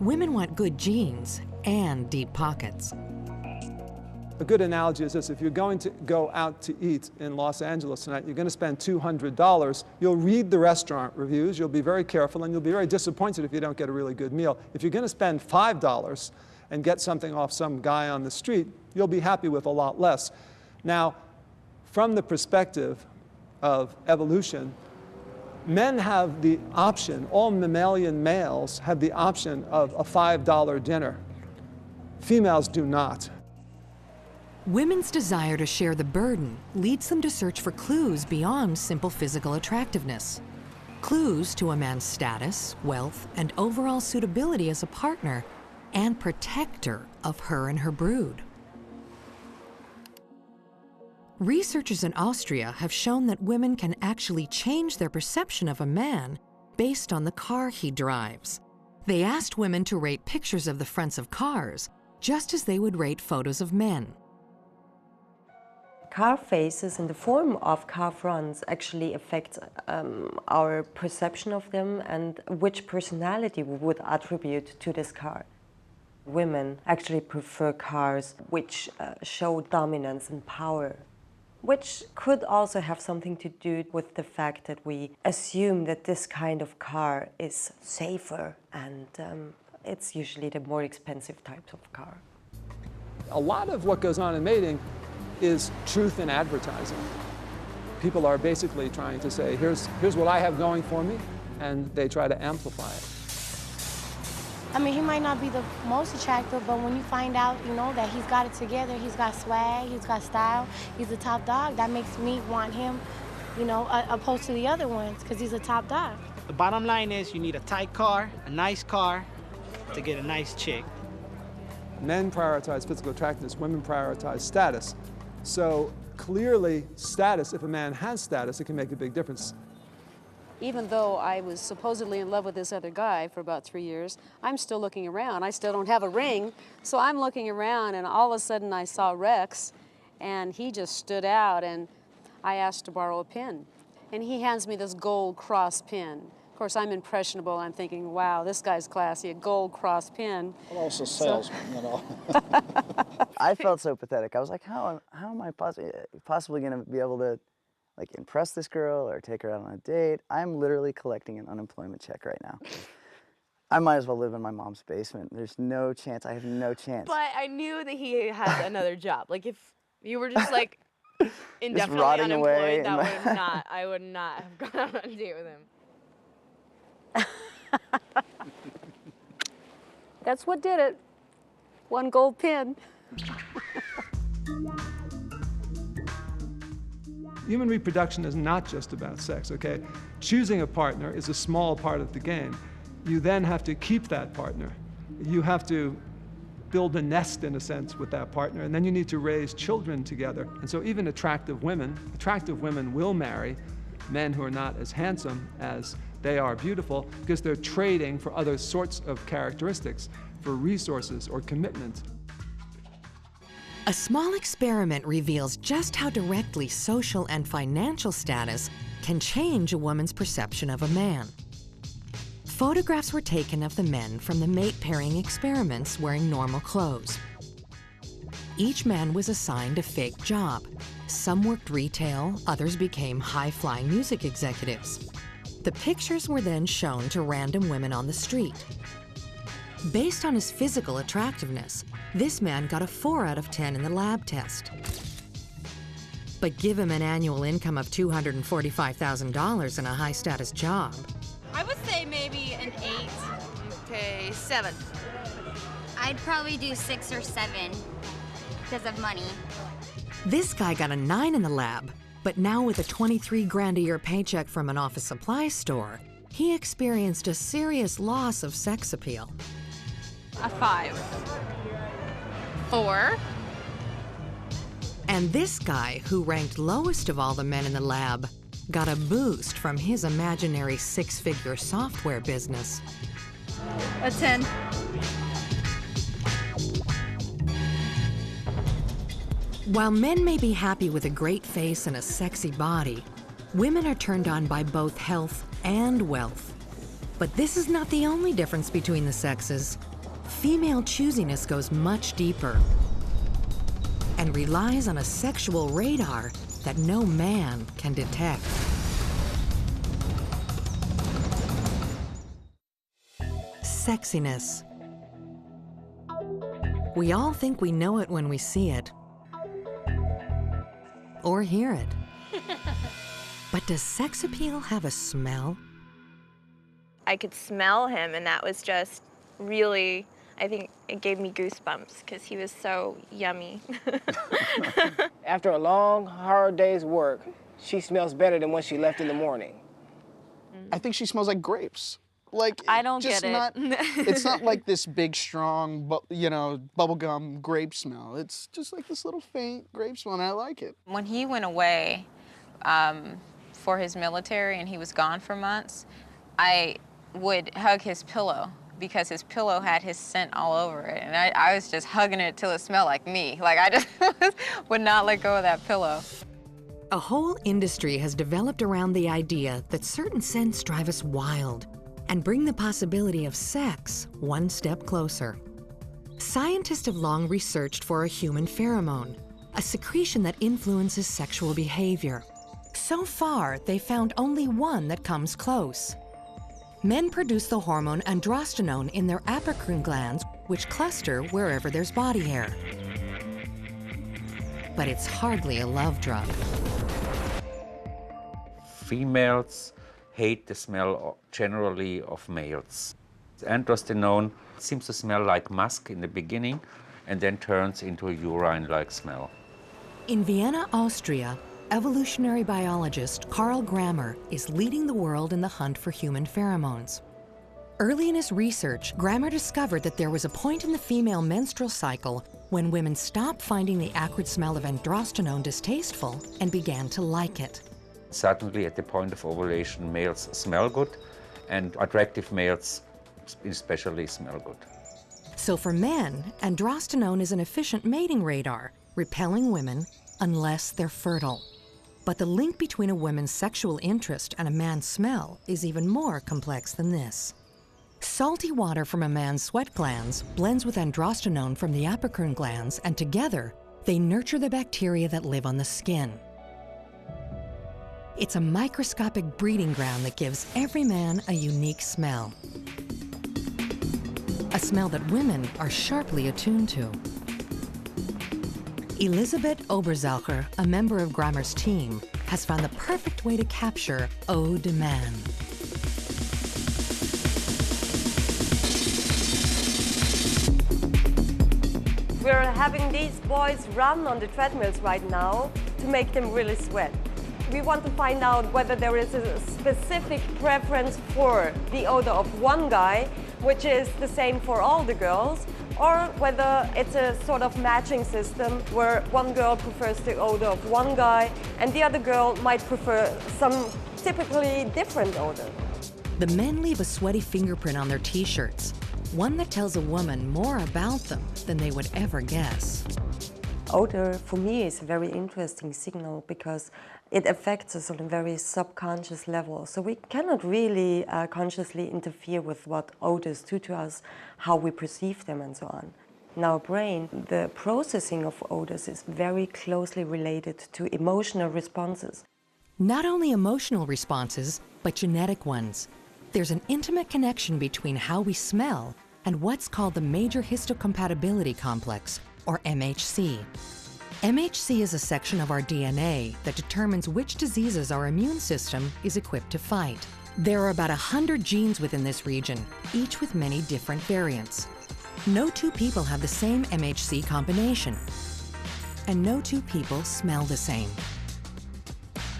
Women want good genes and deep pockets. A good analogy is this: if you're going to go out to eat in Los Angeles tonight, you're going to spend $200. You'll read the restaurant reviews, you'll be very careful, and you'll be very disappointed if you don't get a really good meal. If you're going to spend $5 and get something off some guy on the street, you'll be happy with a lot less. Now, from the perspective of evolution, men have the option, all mammalian males have the option of a $5 dinner. Females do not. Women's desire to share the burden leads them to search for clues beyond simple physical attractiveness. Clues to a man's status, wealth, and overall suitability as a partner and protector of her and her brood. Researchers in Austria have shown that women can actually change their perception of a man based on the car he drives. They asked women to rate pictures of the fronts of cars, just as they would rate photos of men. Car faces and the form of car fronts actually affect our perception of them and which personality we would attribute to this car. Women actually prefer cars which show dominance and power, which could also have something to do with the fact that we assume that this kind of car is safer, and it's usually the more expensive types of car. A lot of what goes on in mating is truth in advertising. People are basically trying to say, here's what I have going for me, and they try to amplify it. I mean, he might not be the most attractive, but when you find out, you know, that he's got it together, he's got swag, he's got style, he's a top dog, that makes me want him, you know, opposed to the other ones, because he's a top dog. The bottom line is you need a tight car, a nice car, to get a nice chick. Men prioritize physical attractiveness, women prioritize status. So clearly, status, if a man has status, it can make a big difference. Even though I was supposedly in love with this other guy for about 3 years, I'm still looking around. I still don't have a ring, so I'm looking around, and all of a sudden I saw Rex, and he just stood out, and I asked to borrow a pin, and he hands me this gold cross pin. Of course, I'm impressionable. I'm thinking, wow, this guy's classy, a gold cross pin. Well, also salesman, you know. I felt so pathetic. I was like, how am I possibly going to be able to like impress this girl or take her out on a date? I'm literally collecting an unemployment check right now. I might as well live in my mom's basement. There's no chance. I have no chance. But I knew that he had another job. Like if you were just like indefinitely rotting away unemployed, I would not have gone out on a date with him. That's what did it. One gold pin. Human reproduction is not just about sex, okay? Choosing a partner is a small part of the game. You then have to keep that partner. You have to build a nest, in a sense, with that partner, and then you need to raise children together. And so even attractive women will marry men who are not as handsome as they are beautiful, because they're trading for other sorts of characteristics, for resources or commitment. A small experiment reveals just how directly social and financial status can change a woman's perception of a man. Photographs were taken of the men from the mate pairing experiments wearing normal clothes. Each man was assigned a fake job. Some worked retail, others became high-flying music executives. The pictures were then shown to random women on the street. Based on his physical attractiveness, this man got a 4 out of 10 in the lab test. But give him an annual income of $245,000 and a high-status job. I would say maybe an 8. Okay, 7. I'd probably do 6 or 7 because of money. This guy got a 9 in the lab, but now with a 23 grand a year paycheck from an office supply store, he experienced a serious loss of sex appeal. A 5. 4. And this guy, who ranked lowest of all the men in the lab, got a boost from his imaginary 6-figure software business. A 10. While men may be happy with a great face and a sexy body, women are turned on by both health and wealth. But this is not the only difference between the sexes. Female choosiness goes much deeper and relies on a sexual radar that no man can detect. Sexiness. We all think we know it when we see it or hear it. But does sex appeal have a smell? I could smell him, and that was just really, I think it gave me goosebumps because he was so yummy. After a long, hard day's work, she smells better than when she left in the morning. I think she smells like grapes. Like, I don't just get it. It's not like this big, strong, bubblegum grape smell. It's just like this little faint grape smell, and I like it. When he went away for his military and he was gone for months, I would hug his pillow because his pillow had his scent all over it. And I was just hugging it till it smelled like me. Like, I just would not let go of that pillow. A whole industry has developed around the idea that certain scents drive us wild and bring the possibility of sex one step closer. Scientists have long researched for a human pheromone, a secretion that influences sexual behavior. So far, they found only one that comes close. Men produce the hormone androstenone in their apocrine glands, which cluster wherever there's body hair. But it's hardly a love drug. Females hate the smell generally of males. Androstenone seems to smell like musk in the beginning and then turns into a urine-like smell. In Vienna, Austria, evolutionary biologist Carl Grammer is leading the world in the hunt for human pheromones. Early in his research, Grammer discovered that there was a point in the female menstrual cycle when women stopped finding the acrid smell of androstenone distasteful and began to like it. Suddenly, at the point of ovulation, males smell good, and attractive males especially smell good. So for men, androstenone is an efficient mating radar, repelling women unless they're fertile. But the link between a woman's sexual interest and a man's smell is even more complex than this. Salty water from a man's sweat glands blends with androstenone from the apocrine glands, and together, they nurture the bacteria that live on the skin. It's a microscopic breeding ground that gives every man a unique smell. A smell that women are sharply attuned to. Elisabeth Obersalcher, a member of Grammer's team, has found the perfect way to capture eau de man. We're having these boys run on the treadmills right now to make them really sweat. We want to find out whether there is a specific preference for the odor of one guy, which is the same for all the girls, or whether it's a sort of matching system where one girl prefers the odor of one guy and the other girl might prefer some typically different odor. The men leave a sweaty fingerprint on their t-shirts, one that tells a woman more about them than they would ever guess. Odor, for me, is a very interesting signal because it affects us on a very subconscious level. So we cannot really consciously interfere with what odors do to us, how we perceive them and so on. In our brain, the processing of odors is very closely related to emotional responses. Not only emotional responses, but genetic ones. There's an intimate connection between how we smell and what's called the major histocompatibility complex, or MHC. MHC is a section of our DNA that determines which diseases our immune system is equipped to fight. There are about 100 genes within this region, each with many different variants. No two people have the same MHC combination, and no two people smell the same.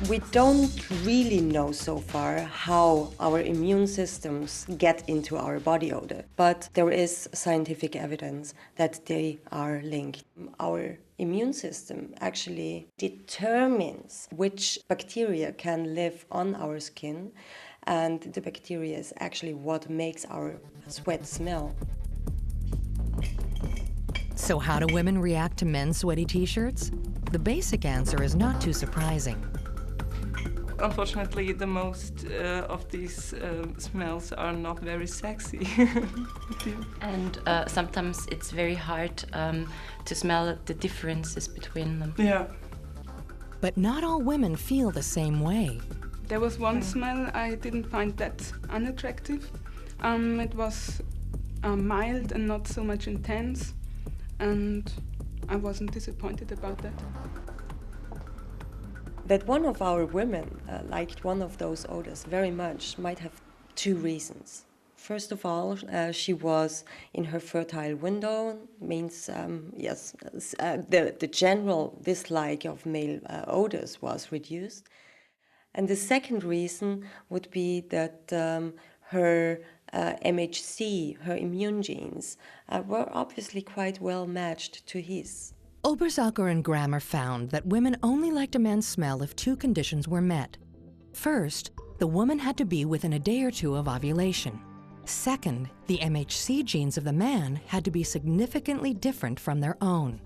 We don't really know so far how our immune systems get into our body odor, but there is scientific evidence that they are linked. Our immune system actually determines which bacteria can live on our skin, and the bacteria is actually what makes our sweat smell. So how do women react to men's sweaty t-shirts? The basic answer is not too surprising. Unfortunately, the most of these smells are not very sexy. And sometimes it's very hard to smell the differences between them. Yeah. But not all women feel the same way. There was one smell I didn't find that unattractive. It was mild and not so much intense, and I wasn't disappointed about that. That one of our women liked one of those odors very much might have two reasons. First of all, she was in her fertile window, means, the general dislike of male odors was reduced. And the second reason would be that her MHC, her immune genes, were obviously quite well matched to his. Obersalcher and Grammer found that women only liked a man's smell if two conditions were met. First, the woman had to be within a day or two of ovulation. Second, the MHC genes of the man had to be significantly different from their own.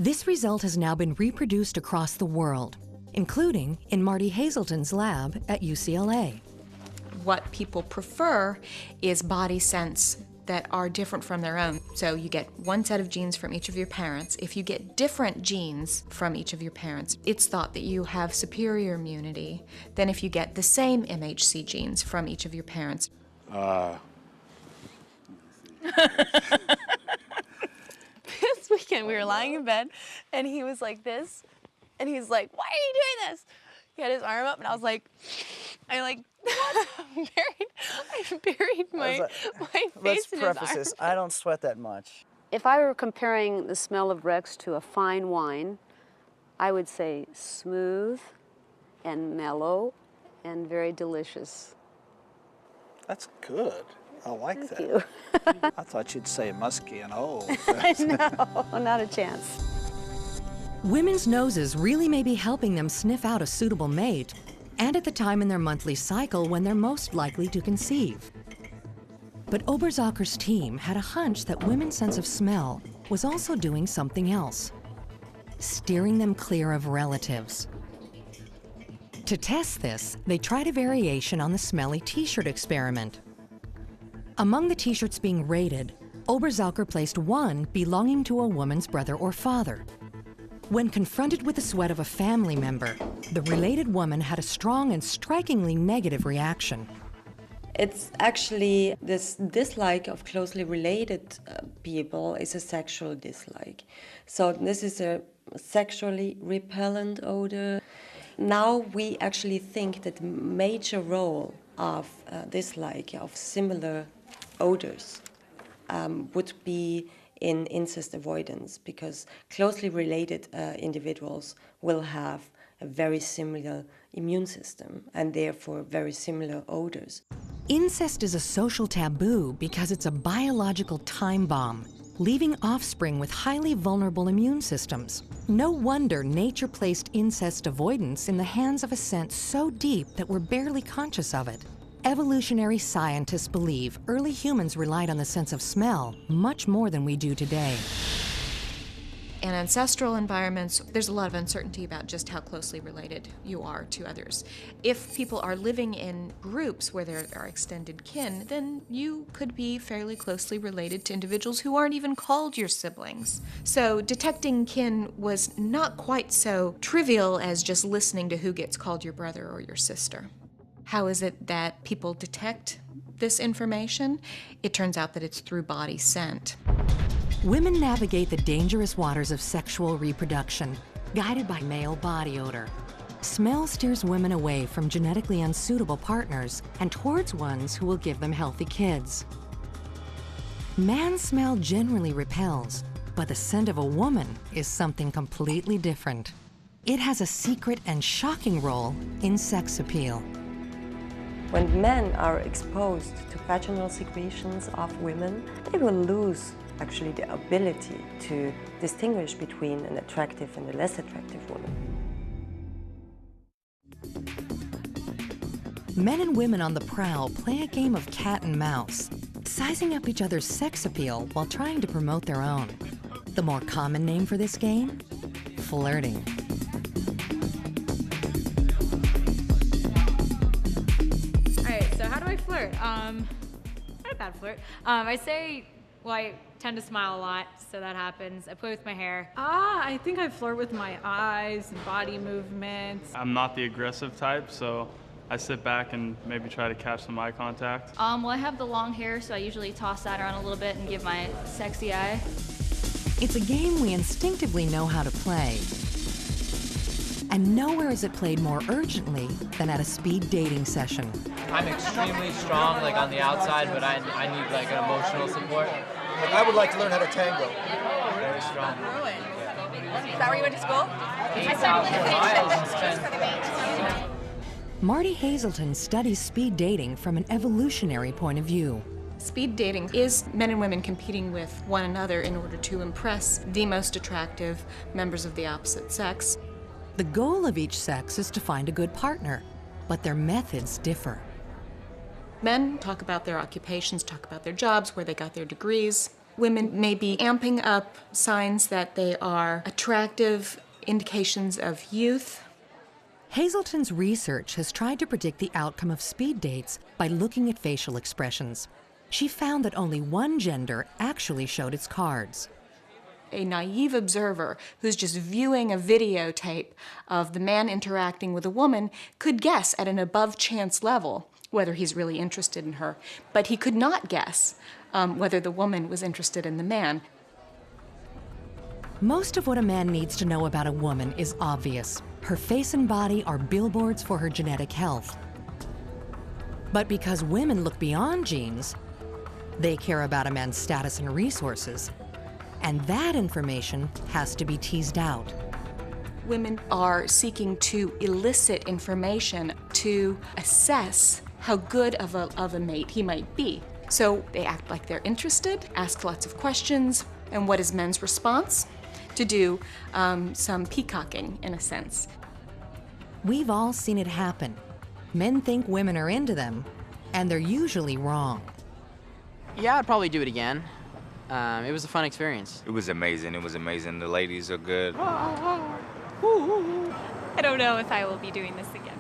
This result has now been reproduced across the world, including in Marty Hazelton's lab at UCLA. What people prefer is body scents that are different from their own. So you get one set of genes from each of your parents. If you get different genes from each of your parents, it's thought that you have superior immunity than if you get the same MHC genes from each of your parents. This weekend we were lying in bed and he was like this and he's like, "Why are you doing this?" He had his arm up and I was like, I buried my face Let's in his preface arm. this. I don't sweat that much. If I were comparing the smell of Rex to a fine wine, I would say smooth and mellow and very delicious. That's good. I like Thank that. you. I thought you'd say musky and old. No, not a chance. Women's noses really may be helping them sniff out a suitable mate, and at the time in their monthly cycle when they're most likely to conceive. But Obersalcher's team had a hunch that women's sense of smell was also doing something else, steering them clear of relatives. To test this, they tried a variation on the smelly t-shirt experiment. Among the t-shirts being rated, Oberzalker placed one belonging to a woman's brother or father. When confronted with the sweat of a family member, the related woman had a strong and strikingly negative reaction. It's actually this dislike of closely related people is a sexual dislike. So this is a sexually repellent odor. Now we actually think that the major role of dislike of similar odors would be in incest avoidance, because closely related individuals will have a very similar immune system and therefore very similar odors. Incest is a social taboo because it's a biological time bomb, leaving offspring with highly vulnerable immune systems. No wonder nature placed incest avoidance in the hands of a sense so deep that we're barely conscious of it. Evolutionary scientists believe early humans relied on the sense of smell much more than we do today. In ancestral environments, there's a lot of uncertainty about just how closely related you are to others. If people are living in groups where there are extended kin, then you could be fairly closely related to individuals who aren't even called your siblings. So detecting kin was not quite so trivial as just listening to who gets called your brother or your sister. How is it that people detect this information? It turns out that it's through body scent. Women navigate the dangerous waters of sexual reproduction, guided by male body odor. Smell steers women away from genetically unsuitable partners and towards ones who will give them healthy kids. Man's smell generally repels, but the scent of a woman is something completely different. It has a secret and shocking role in sex appeal. When men are exposed to vaginal secretions of women, they will lose actually the ability to distinguish between an attractive and a less attractive woman. Men and women on the prowl play a game of cat and mouse, sizing up each other's sex appeal while trying to promote their own. The more common name for this game? Flirting. So how do I flirt? Not a bad flirt. I say, well, I tend to smile a lot, so that happens. I play with my hair. I think I flirt with my eyes and body movements. I'm not the aggressive type, so I sit back and maybe try to catch some eye contact. Well, I have the long hair, so I usually toss that around a little bit and give my sexy eye. It's a game we instinctively know how to play. And nowhere is it played more urgently than at a speed dating session. I'm extremely strong, like on the outside, but I need like an emotional support. Like, I would like to learn how to tango. Very strong. Is that where you went to school? 8,000 miles. Marty Hazelton studies speed dating from an evolutionary point of view. Speed dating is men and women competing with one another in order to impress the most attractive members of the opposite sex. The goal of each sex is to find a good partner, but their methods differ. Men talk about their occupations, talk about their jobs, where they got their degrees. Women may be amping up signs that they are attractive, indications of youth. Hazelton's research has tried to predict the outcome of speed dates by looking at facial expressions. She found that only one gender actually showed its cards. A naive observer who's just viewing a videotape of the man interacting with a woman could guess at an above-chance level whether he's really interested in her, but he could not guess whether the woman was interested in the man. Most of what a man needs to know about a woman is obvious. Her face and body are billboards for her genetic health. But because women look beyond genes, they care about a man's status and resources. And that information has to be teased out. Women are seeking to elicit information to assess how good of a mate he might be. So they act like they're interested, ask lots of questions, and what is men's response? To do some peacocking, in a sense. We've all seen it happen. Men think women are into them, and they're usually wrong. Yeah, I'd probably do it again. It was a fun experience. It was amazing. It was amazing. The ladies are good. I don't know if I will be doing this again.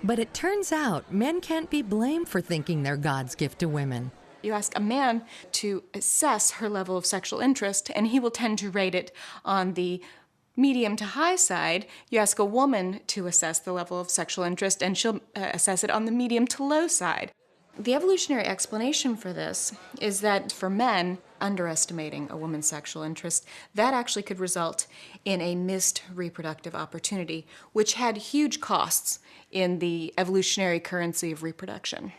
But it turns out men can't be blamed for thinking they're God's gift to women. You ask a man to assess her level of sexual interest, and he will tend to rate it on the medium to high side. You ask a woman to assess the level of sexual interest, and she'll assess it on the medium to low side. The evolutionary explanation for this is that for men, underestimating a woman's sexual interest, that actually could result in a missed reproductive opportunity, which had huge costs in the evolutionary currency of reproduction.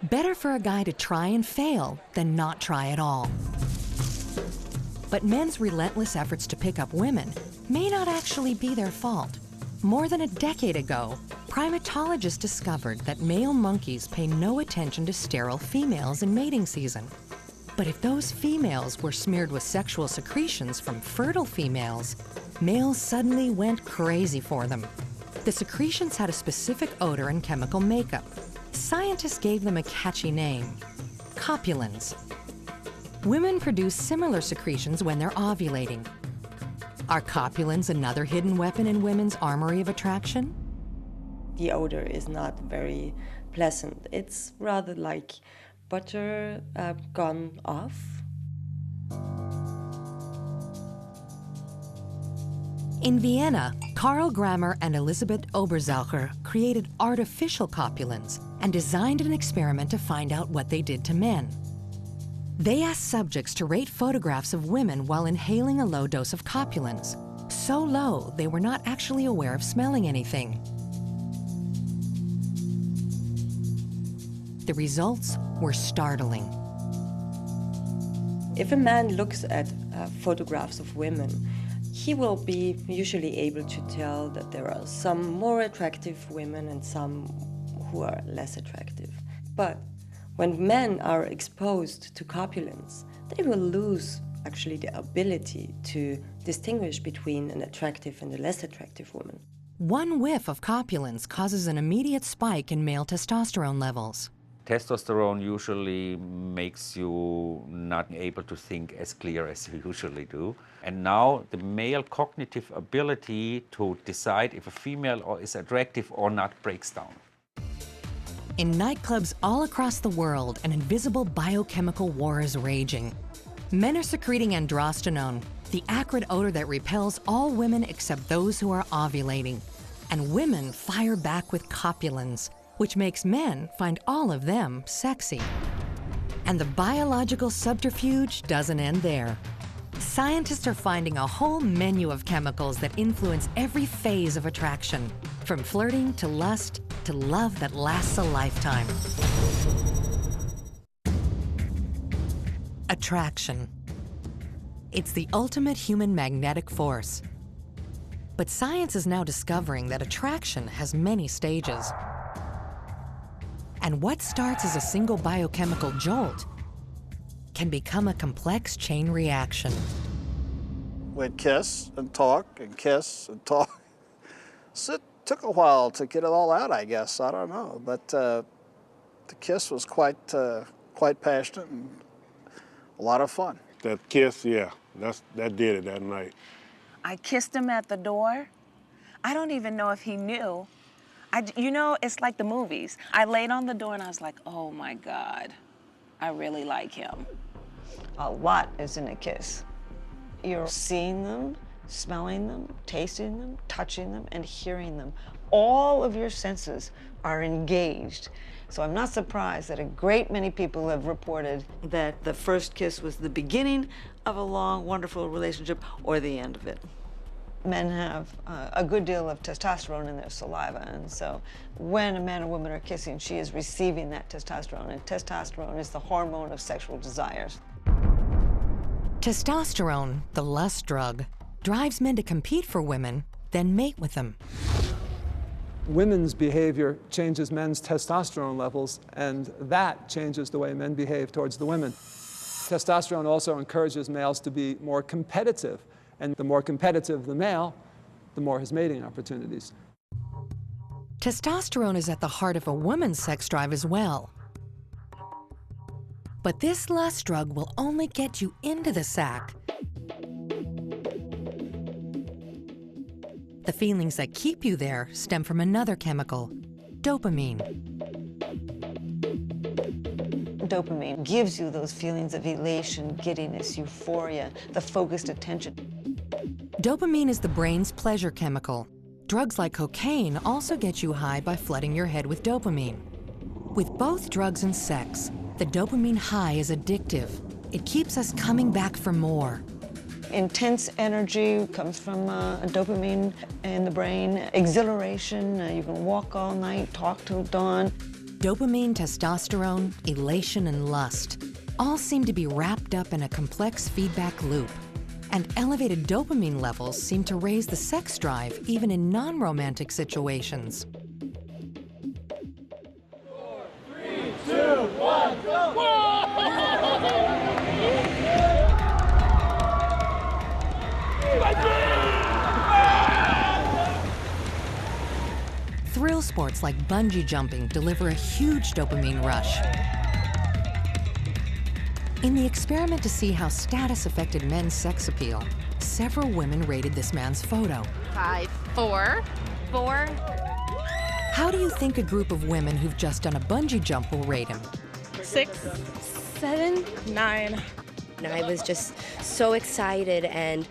Better for a guy to try and fail than not try at all. But men's relentless efforts to pick up women may not actually be their fault. More than a decade ago, primatologists discovered that male monkeys pay no attention to sterile females in mating season. But if those females were smeared with sexual secretions from fertile females, males suddenly went crazy for them. The secretions had a specific odor and chemical makeup. Scientists gave them a catchy name: copulins. Women produce similar secretions when they're ovulating. Are copulins another hidden weapon in women's armory of attraction? The odor is not very pleasant. It's rather like butter gone off. In Vienna, Karl Grammer and Elisabeth Oberzaucher created artificial copulins and designed an experiment to find out what they did to men. They asked subjects to rate photographs of women while inhaling a low dose of copulins, so low they were not actually aware of smelling anything. The results were startling. If a man looks at photographs of women, he will be usually able to tell that there are some more attractive women and some who are less attractive. But when men are exposed to copulins, they will lose actually the ability to distinguish between an attractive and a less attractive woman. One whiff of copulins causes an immediate spike in male testosterone levels. Testosterone usually makes you not able to think as clear as you usually do. And now the male cognitive ability to decide if a female is attractive or not breaks down. In nightclubs all across the world, an invisible biochemical war is raging. Men are secreting androstenone, the acrid odor that repels all women except those who are ovulating. And women fire back with copulins, which makes men find all of them sexy. And the biological subterfuge doesn't end there. Scientists are finding a whole menu of chemicals that influence every phase of attraction, from flirting to lust to love that lasts a lifetime. Attraction. It's the ultimate human magnetic force. But science is now discovering that attraction has many stages. And what starts as a single biochemical jolt can become a complex chain reaction. We'd kiss and talk and kiss and talk. So it took a while to get it all out, I guess. I don't know. But the kiss was quite passionate and a lot of fun. That kiss, yeah, that did it that night. I kissed him at the door. I don't even know if he knew. You know, it's like the movies. I laid on the door and I was like, oh my God, I really like him. A lot is in a kiss. You're seeing them, smelling them, tasting them, touching them, and hearing them. All of your senses are engaged. So I'm not surprised that a great many people have reported that the first kiss was the beginning of a long, wonderful relationship or the end of it. Men have a good deal of testosterone in their saliva, and so when a man and woman are kissing, she is receiving that testosterone, and testosterone is the hormone of sexual desires. Testosterone, the lust drug, drives men to compete for women, then mate with them. Women's behavior changes men's testosterone levels, and that changes the way men behave towards the women. Testosterone also encourages males to be more competitive. And the more competitive the male, the more his mating opportunities. Testosterone is at the heart of a woman's sex drive as well. But this lust drug will only get you into the sack The feelings that keep you there stem from another chemical, dopamine. Dopamine gives you those feelings of elation, giddiness, euphoria, the focused attention. Dopamine is the brain's pleasure chemical. Drugs like cocaine also get you high by flooding your head with dopamine. With both drugs and sex, the dopamine high is addictive. It keeps us coming back for more. Intense energy comes from dopamine in the brain. Exhilaration, you can walk all night, talk till dawn. Dopamine, testosterone, elation, and lust all seem to be wrapped up in a complex feedback loop. And elevated dopamine levels seem to raise the sex drive even in non-romantic situations. 4, 3, 2, 1, go! Thrill sports like bungee jumping deliver a huge dopamine rush. In the experiment to see how status affected men's sex appeal, several women rated this man's photo. 5, 4, 4. How do you think a group of women who've just done a bungee jump will rate him? 6, 7, 9. I was just so excited, and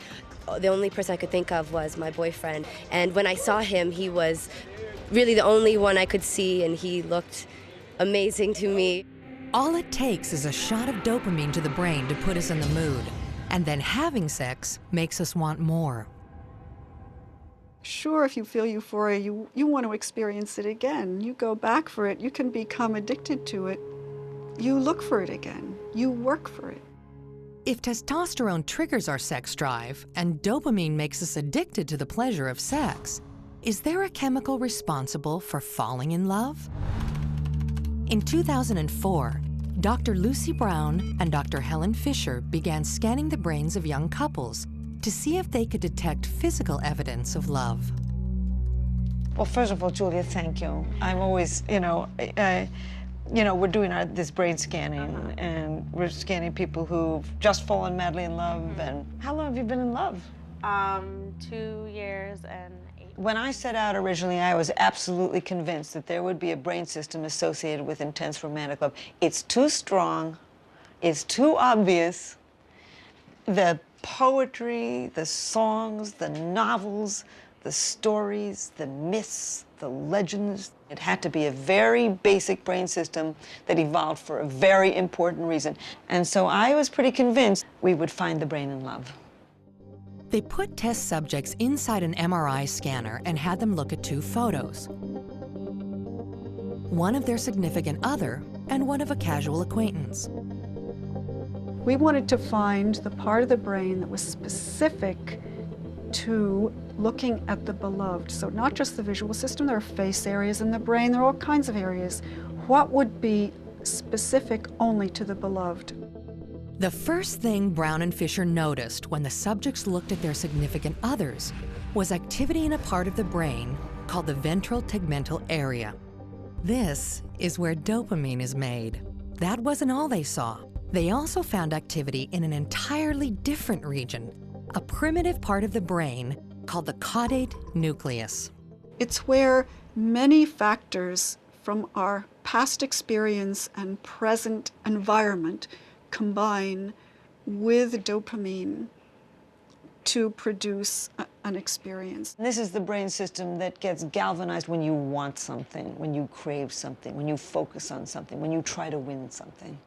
the only person I could think of was my boyfriend. And when I saw him, he was really the only one I could see, and he looked amazing to me. All it takes is a shot of dopamine to the brain to put us in the mood. And then having sex makes us want more. Sure, if you feel euphoria, you want to experience it again. You go back for it. You can become addicted to it. You look for it again. You work for it. If testosterone triggers our sex drive and dopamine makes us addicted to the pleasure of sex, is there a chemical responsible for falling in love? In 2004, Dr. Lucy Brown and Dr. Helen Fisher began scanning the brains of young couples to see if they could detect physical evidence of love. Well, first of all, Julia, thank you. I'm always, we're doing this brain scanning, and we're scanning people who've just fallen madly in love. And how long have you been in love? 2 years and 8. When I set out originally, I was absolutely convinced that there would be a brain system associated with intense romantic love. It's too strong, it's too obvious. The poetry, the songs, the novels, the stories, the myths, the legends. It had to be a very basic brain system that evolved for a very important reason. And so I was pretty convinced we would find the brain in love. They put test subjects inside an MRI scanner and had them look at 2 photos. One of their significant other and one of a casual acquaintance. We wanted to find the part of the brain that was specific to looking at the beloved. So not just the visual system, there are face areas in the brain, there are all kinds of areas. What would be specific only to the beloved? The first thing Brown and Fisher noticed when the subjects looked at their significant others was activity in a part of the brain called the ventral tegmental area. This is where dopamine is made. That wasn't all they saw. They also found activity in an entirely different region, a primitive part of the brain called the caudate nucleus. It's where many factors from our past experience and present environment combine with dopamine to produce an experience. This is the brain system that gets galvanized when you want something, when you crave something, when you focus on something, when you try to win something.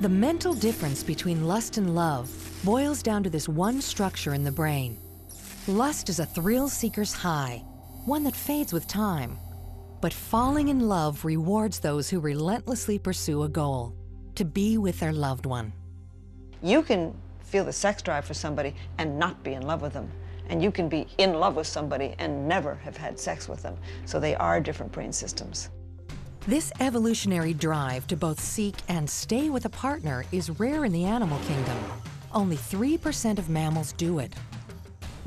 The mental difference between lust and love boils down to this one structure in the brain. Lust is a thrill-seeker's high, one that fades with time. But falling in love rewards those who relentlessly pursue a goal, to be with their loved one. You can feel the sex drive for somebody and not be in love with them. And you can be in love with somebody and never have had sex with them. So they are different brain systems. This evolutionary drive to both seek and stay with a partner is rare in the animal kingdom. Only 3% of mammals do it.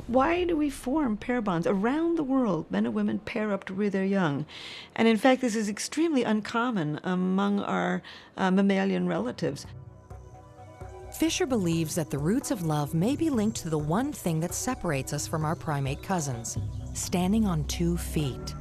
Why do we form pair bonds? Around the world, men and women pair up to rear their young. And in fact, this is extremely uncommon among our mammalian relatives. Fisher believes that the roots of love may be linked to the one thing that separates us from our primate cousins, standing on 2 feet.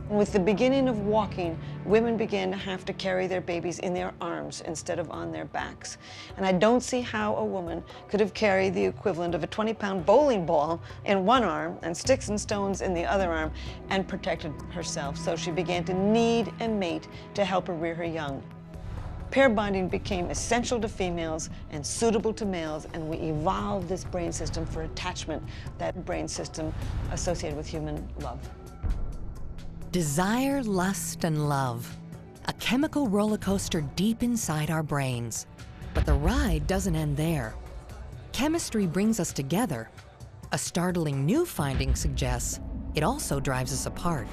With the beginning of walking, women began to have to carry their babies in their arms instead of on their backs. And I don't see how a woman could have carried the equivalent of a 20-pound bowling ball in one arm and sticks and stones in the other arm and protected herself. So she began to need a mate to help her rear her young. Pair bonding became essential to females and suitable to males, and we evolved this brain system for attachment, that brain system associated with human love. Desire, lust, and love. A chemical roller coaster deep inside our brains. But the ride doesn't end there. Chemistry brings us together. A startling new finding suggests it also drives us apart.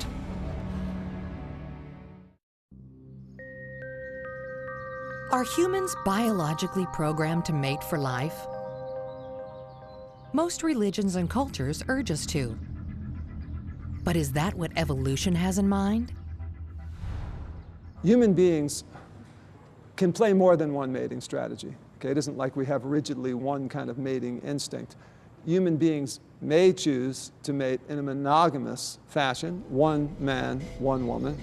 Are humans biologically programmed to mate for life? Most religions and cultures urge us to. But is that what evolution has in mind? Human beings can play more than one mating strategy. Okay? It isn't like we have rigidly one kind of mating instinct. Human beings may choose to mate in a monogamous fashion, one man, one woman,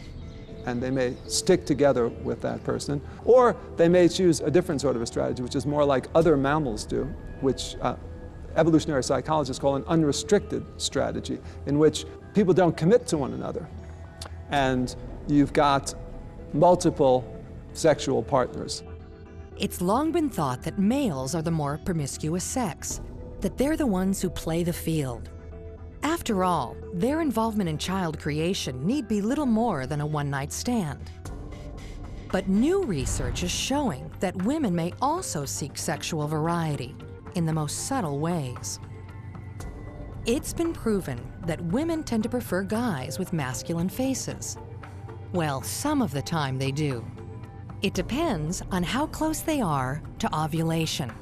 and they may stick together with that person. Or they may choose a different sort of a strategy, which is more like other mammals do, which evolutionary psychologists call an unrestricted strategy, in which people don't commit to one another. And you've got multiple sexual partners. It's long been thought that males are the more promiscuous sex, that they're the ones who play the field. After all, their involvement in child creation need be little more than a one-night stand. But new research is showing that women may also seek sexual variety in the most subtle ways. It's been proven that women tend to prefer guys with masculine faces. Well, some of the time they do. It depends on how close they are to ovulation.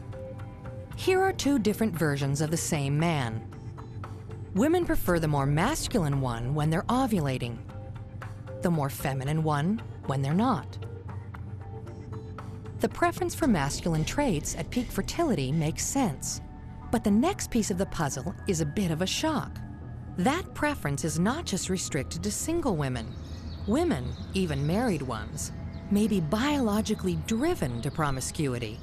Here are 2 different versions of the same man. Women prefer the more masculine one when they're ovulating, the more feminine one when they're not. The preference for masculine traits at peak fertility makes sense. But the next piece of the puzzle is a bit of a shock. That preference is not just restricted to single women. Women, even married ones, may be biologically driven to promiscuity.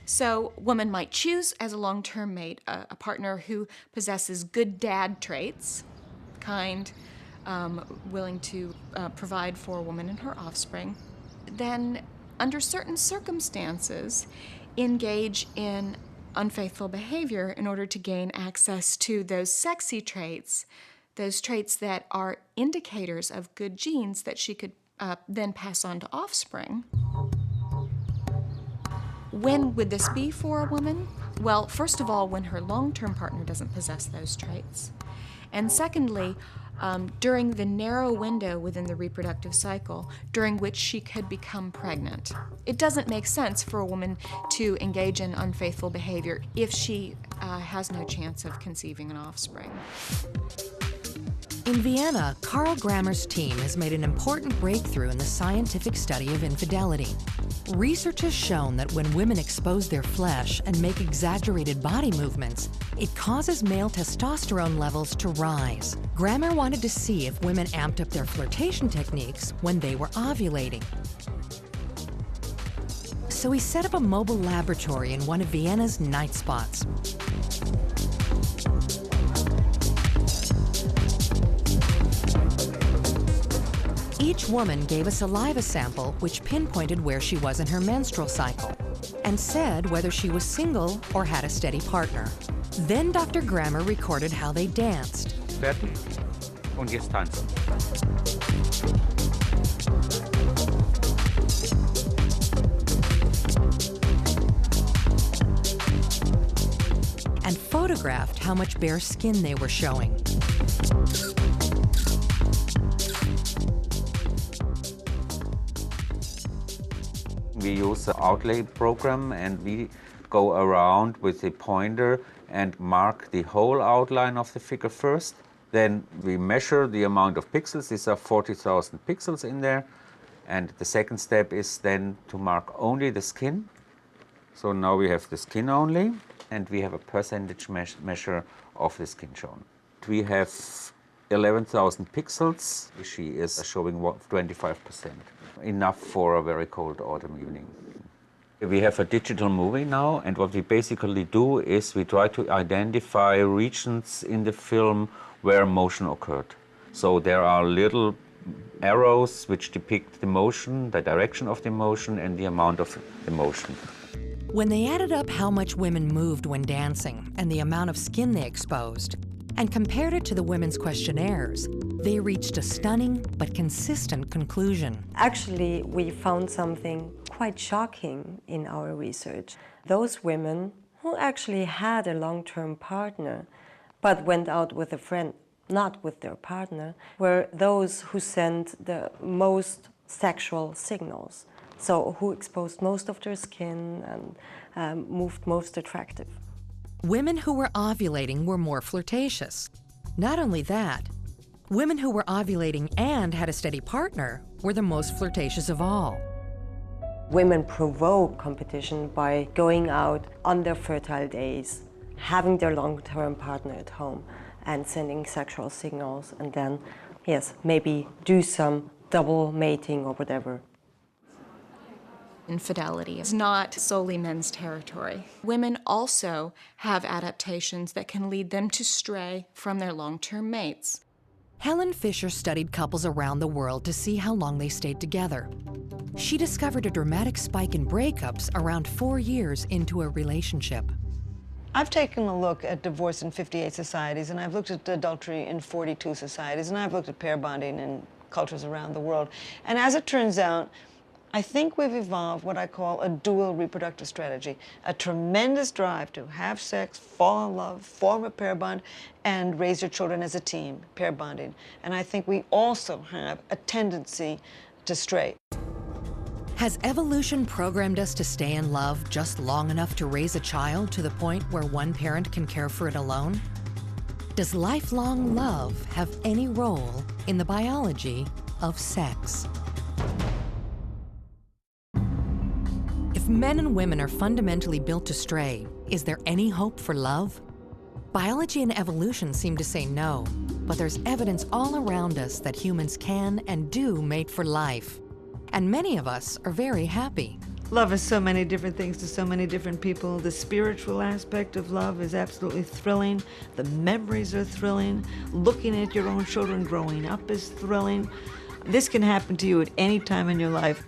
So a woman might choose as a long-term mate a partner who possesses good dad traits, kind, willing to provide for a woman and her offspring. Then, under certain circumstances, engage in unfaithful behavior in order to gain access to those sexy traits, those traits that are indicators of good genes that she could then pass on to offspring. When would this be for a woman? Well, first of all, when her long-term partner doesn't possess those traits. And secondly, during the narrow window within the reproductive cycle during which she could become pregnant. It doesn't make sense for a woman to engage in unfaithful behavior if she has no chance of conceiving an offspring. In Vienna, Karl Grammer's team has made an important breakthrough in the scientific study of infidelity. Research has shown that when women expose their flesh and make exaggerated body movements, it causes male testosterone levels to rise. Grammer wanted to see if women amped up their flirtation techniques when they were ovulating. So he set up a mobile laboratory in one of Vienna's night spots. Each woman gave a saliva sample which pinpointed where she was in her menstrual cycle and said whether she was single or had a steady partner. Then Dr. Grammer recorded how they danced. Fertig. Und jetzt tanzen. And photographed how much bare skin they were showing. We use the outlay program and we go around with the pointer and mark the whole outline of the figure first. Then we measure the amount of pixels. These are 40,000 pixels in there. And the second step is then to mark only the skin. So now we have the skin only, and we have a percentage measure of the skin shown. We have 11,000 pixels. She is showing 25%, enough for a very cold autumn evening. We have a digital movie now, and what we basically do is we try to identify regions in the film where motion occurred. So there are little arrows which depict the motion, the direction of the motion, and the amount of the motion. When they added up how much women moved when dancing and the amount of skin they exposed, and compared it to the women's questionnaires, they reached a stunning but consistent conclusion. Actually, we found something quite shocking in our research. Those women who actually had a long-term partner but went out with a friend, not with their partner, were those who sent the most sexual signals. So who exposed most of their skin and moved most attractive. Women who were ovulating were more flirtatious. Not only that, women who were ovulating and had a steady partner were the most flirtatious of all. Women provoke competition by going out on their fertile days, having their long-term partner at home, and sending sexual signals, and then, yes, maybe do some double mating or whatever. Infidelity is not solely men's territory. Women also have adaptations that can lead them to stray from their long-term mates. Helen Fisher studied couples around the world to see how long they stayed together. She discovered a dramatic spike in breakups around 4 years into a relationship. I've taken a look at divorce in 58 societies, and I've looked at adultery in 42 societies, and I've looked at pair bonding in cultures around the world. And as it turns out, I think we've evolved what I call a dual reproductive strategy, a tremendous drive to have sex, fall in love, form a pair bond, and raise your children as a team, pair bonding. And I think we also have a tendency to stray. Has evolution programmed us to stay in love just long enough to raise a child to the point where one parent can care for it alone? Does lifelong love have any role in the biology of sex? If men and women are fundamentally built to stray, is there any hope for love? Biology and evolution seem to say no, but there's evidence all around us that humans can and do mate for life. And many of us are very happy. Love is so many different things to so many different people. The spiritual aspect of love is absolutely thrilling. The memories are thrilling. Looking at your own children growing up is thrilling. This can happen to you at any time in your life.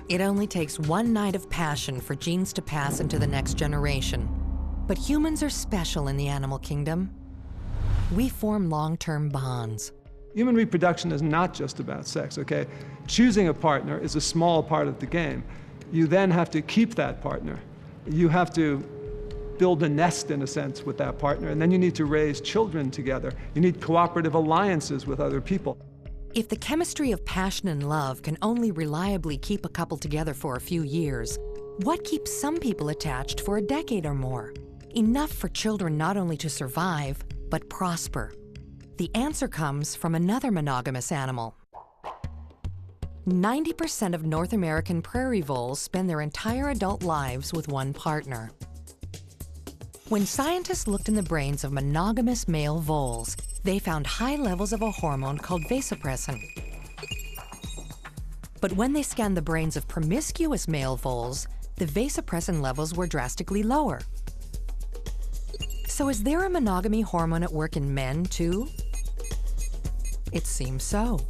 It only takes one night of passion for genes to pass into the next generation. But humans are special in the animal kingdom. We form long-term bonds. Human reproduction is not just about sex, okay? Choosing a partner is a small part of the game. You then have to keep that partner. You have to build a nest, in a sense, with that partner, and then you need to raise children together. You need cooperative alliances with other people. If the chemistry of passion and love can only reliably keep a couple together for a few years, what keeps some people attached for a decade or more? Enough for children not only to survive, but prosper. The answer comes from another monogamous animal. 90% of North American prairie voles spend their entire adult lives with one partner. When scientists looked in the brains of monogamous male voles, they found high levels of a hormone called vasopressin. But when they scanned the brains of promiscuous male voles, the vasopressin levels were drastically lower. So is there a monogamy hormone at work in men, too? It seems so.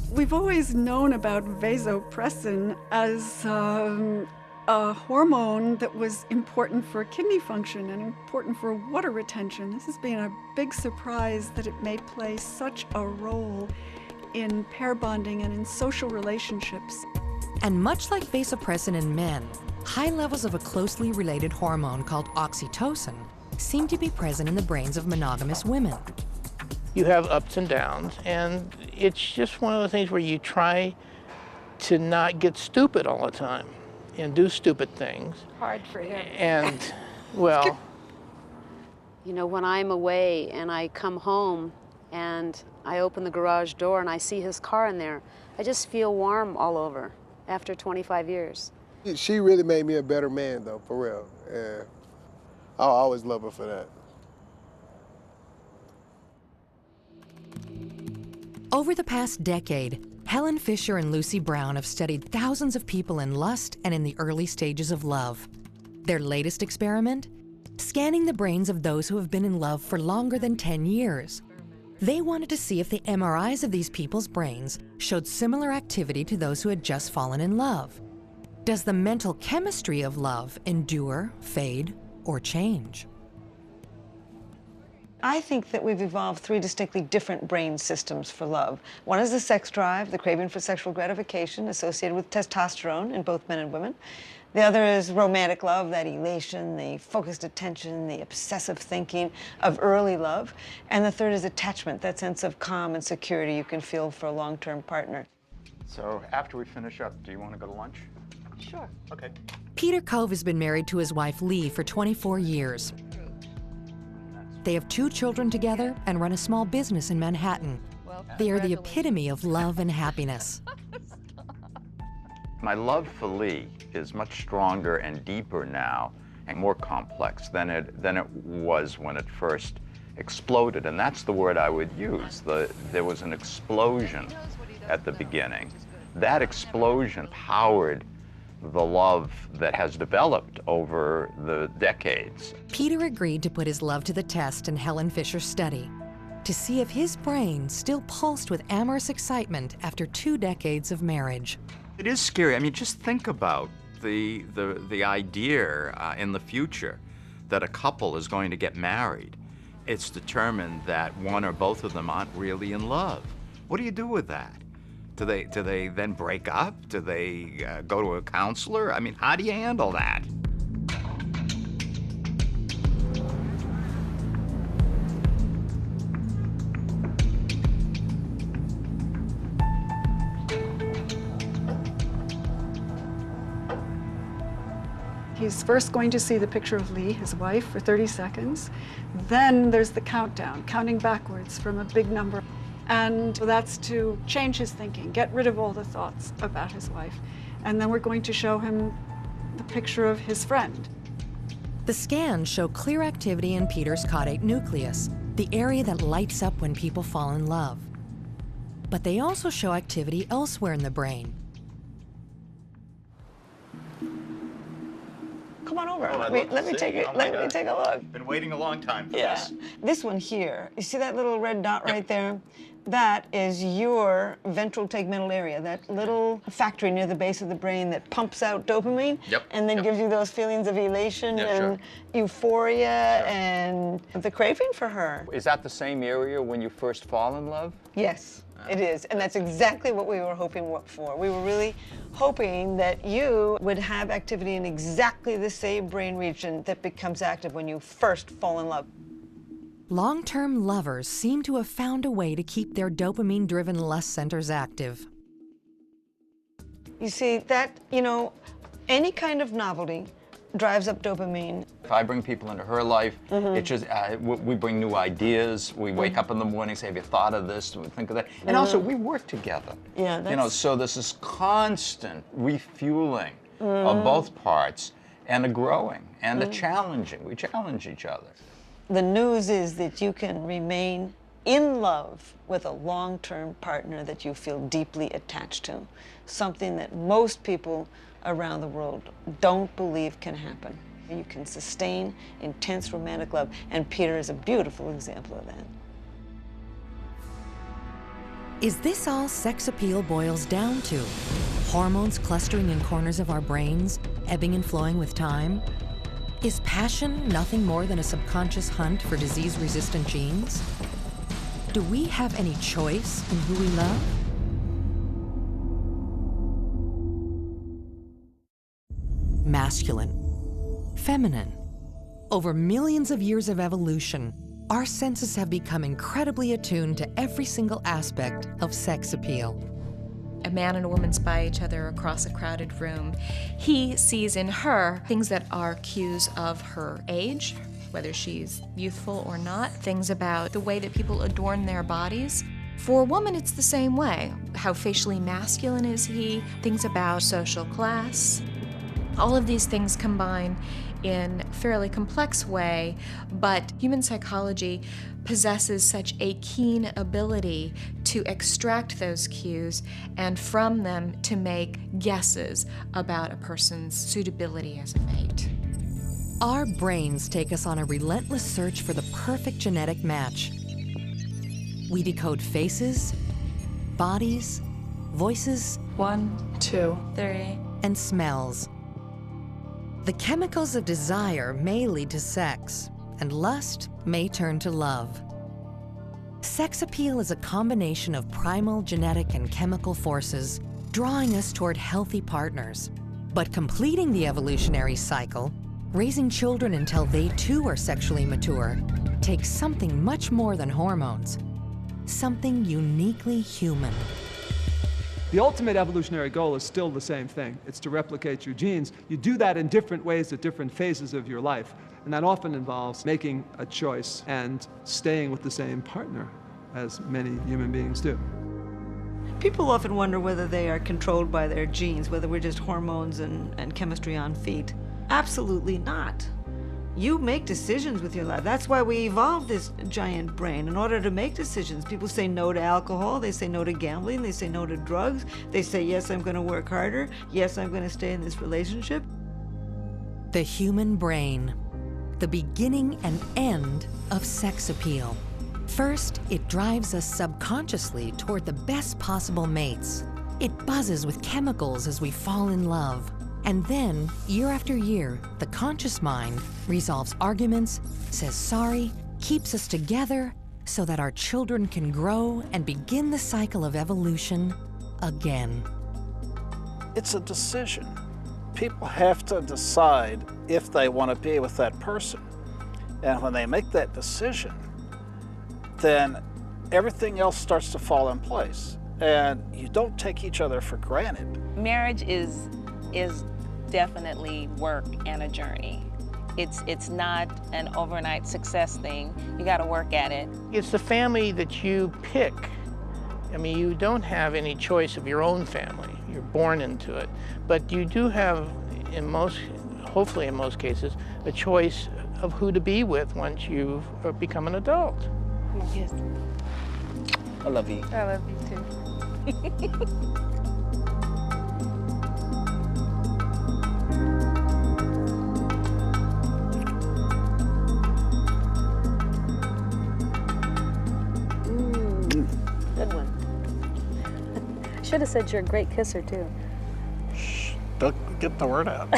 We've always known about vasopressin as a hormone that was important for kidney function and important for water retention. This has been a big surprise that it may play such a role in pair bonding and in social relationships. And much like vasopressin in men, high levels of a closely related hormone called oxytocin seem to be present in the brains of monogamous women. You have ups and downs, and it's just one of the things where you try to not get stupid all the time and do stupid things. Hard for him. And, well... You know, when I'm away and I come home and I open the garage door and I see his car in there, I just feel warm all over after 25 years. She really made me a better man, though, for real. And I'll always love her for that. Over the past decade, Helen Fisher and Lucy Brown have studied thousands of people in lust and in the early stages of love. Their latest experiment? Scanning the brains of those who have been in love for longer than 10 years. They wanted to see if the MRIs of these people's brains showed similar activity to those who had just fallen in love. Does the mental chemistry of love endure, fade, or change? I think that we've evolved 3 distinctly different brain systems for love. One is the sex drive, the craving for sexual gratification associated with testosterone in both men and women. The other is romantic love, that elation, the focused attention, the obsessive thinking of early love. And the third is attachment, that sense of calm and security you can feel for a long-term partner. So after we finish up, do you want to go to lunch? Sure. Okay. Peter Cove has been married to his wife Lee for 24 years. They have 2 children together and run a small business in Manhattan. They are the epitome of love and happiness. My love for Lee is much stronger and deeper now and more complex than it was when it first exploded, and that's the word I would use. There was an explosion at the beginning. That explosion powered the love that has developed over the decades. Peter agreed to put his love to the test in Helen Fisher's study to see if his brain still pulsed with amorous excitement after 2 decades of marriage. It is scary. I mean, just think about the idea in the future that a couple is going to get married. It's determined that one or both of them aren't really in love. What do you do with that? Do they then break up? Do they go to a counselor? I mean, how do you handle that? He's first going to see the picture of Lee, his wife, for 30 seconds. Then there's the countdown, counting backwards from a big number. And that's to change his thinking, get rid of all the thoughts about his wife. And then we're going to show him the picture of his friend. The scans show clear activity in Peter's caudate nucleus, the area that lights up when people fall in love. But they also show activity elsewhere in the brain. Come on over. Oh, let me take a look. Been waiting a long time for Yeah. this. This one here, you see that little red dot right there? That is your ventral tegmental area, that little factory near the base of the brain that pumps out dopamine and then gives you those feelings of elation and euphoria and the craving for her. Is that the same area when you first fall in love? Yes. It is, and that's exactly what we were hoping for. We were really hoping that you would have activity in exactly the same brain region that becomes active when you first fall in love. Long-term lovers seem to have found a way to keep their dopamine-driven lust centers active. You see, that, any kind of novelty drives up dopamine. If I bring people into her life, it just we bring new ideas. We wake up in the morning, say, "Have you thought of this? Do we think of that?" And also, we work together. Yeah, that's... so there's this constant refueling of both parts, and a growing and a challenging. We challenge each other. The news is that you can remain in love with a long-term partner that you feel deeply attached to, something that most people around the world don't believe can happen. You can sustain intense romantic love, and Peter is a beautiful example of that. Is this all sex appeal boils down to? Hormones clustering in corners of our brains, ebbing and flowing with time? Is passion nothing more than a subconscious hunt for disease-resistant genes? Do we have any choice in who we love? Masculine, feminine. Over millions of years of evolution, our senses have become incredibly attuned to every single aspect of sex appeal. A man and a woman spy each other across a crowded room. He sees in her things that are cues of her age, whether she's youthful or not, things about the way that people adorn their bodies. For a woman, it's the same way. How facially masculine is he? Things about social class. All of these things combine in a fairly complex way, but human psychology possesses such a keen ability to extract those cues and from them to make guesses about a person's suitability as a mate. Our brains take us on a relentless search for the perfect genetic match. We decode faces, bodies, voices, 1, 2, 3, and smells. The chemicals of desire may lead to sex, and lust may turn to love. Sex appeal is a combination of primal genetic and chemical forces drawing us toward healthy partners. But completing the evolutionary cycle, raising children until they too are sexually mature, takes something much more than hormones, something uniquely human. The ultimate evolutionary goal is still the same thing. It's to replicate your genes. You do that in different ways at different phases of your life. And that often involves making a choice and staying with the same partner, as many human beings do. People often wonder whether they are controlled by their genes, whether we're just hormones and chemistry on feet. Absolutely not. You make decisions with your life. That's why we evolved this giant brain, in order to make decisions. People say no to alcohol, they say no to gambling, they say no to drugs, they say, yes, I'm going to work harder, yes, I'm going to stay in this relationship. The human brain, the beginning and end of sex appeal. First, it drives us subconsciously toward the best possible mates. It buzzes with chemicals as we fall in love. And then, year after year, the conscious mind resolves arguments, says sorry, keeps us together so that our children can grow and begin the cycle of evolution again. It's a decision. People have to decide if they want to be with that person. And when they make that decision, then everything else starts to fall in place. And you don't take each other for granted. Marriage is definitely work and a journey. It's not an overnight success thing. You got to work at it. It's the family that you pick. I mean, you don't have any choice of your own family. You're born into it. But you do have, hopefully in most cases, a choice of who to be with once you've become an adult. Yes. I love you. I love you too. Good one. Should have said you're a great kisser, too. Shh, don't get the word out.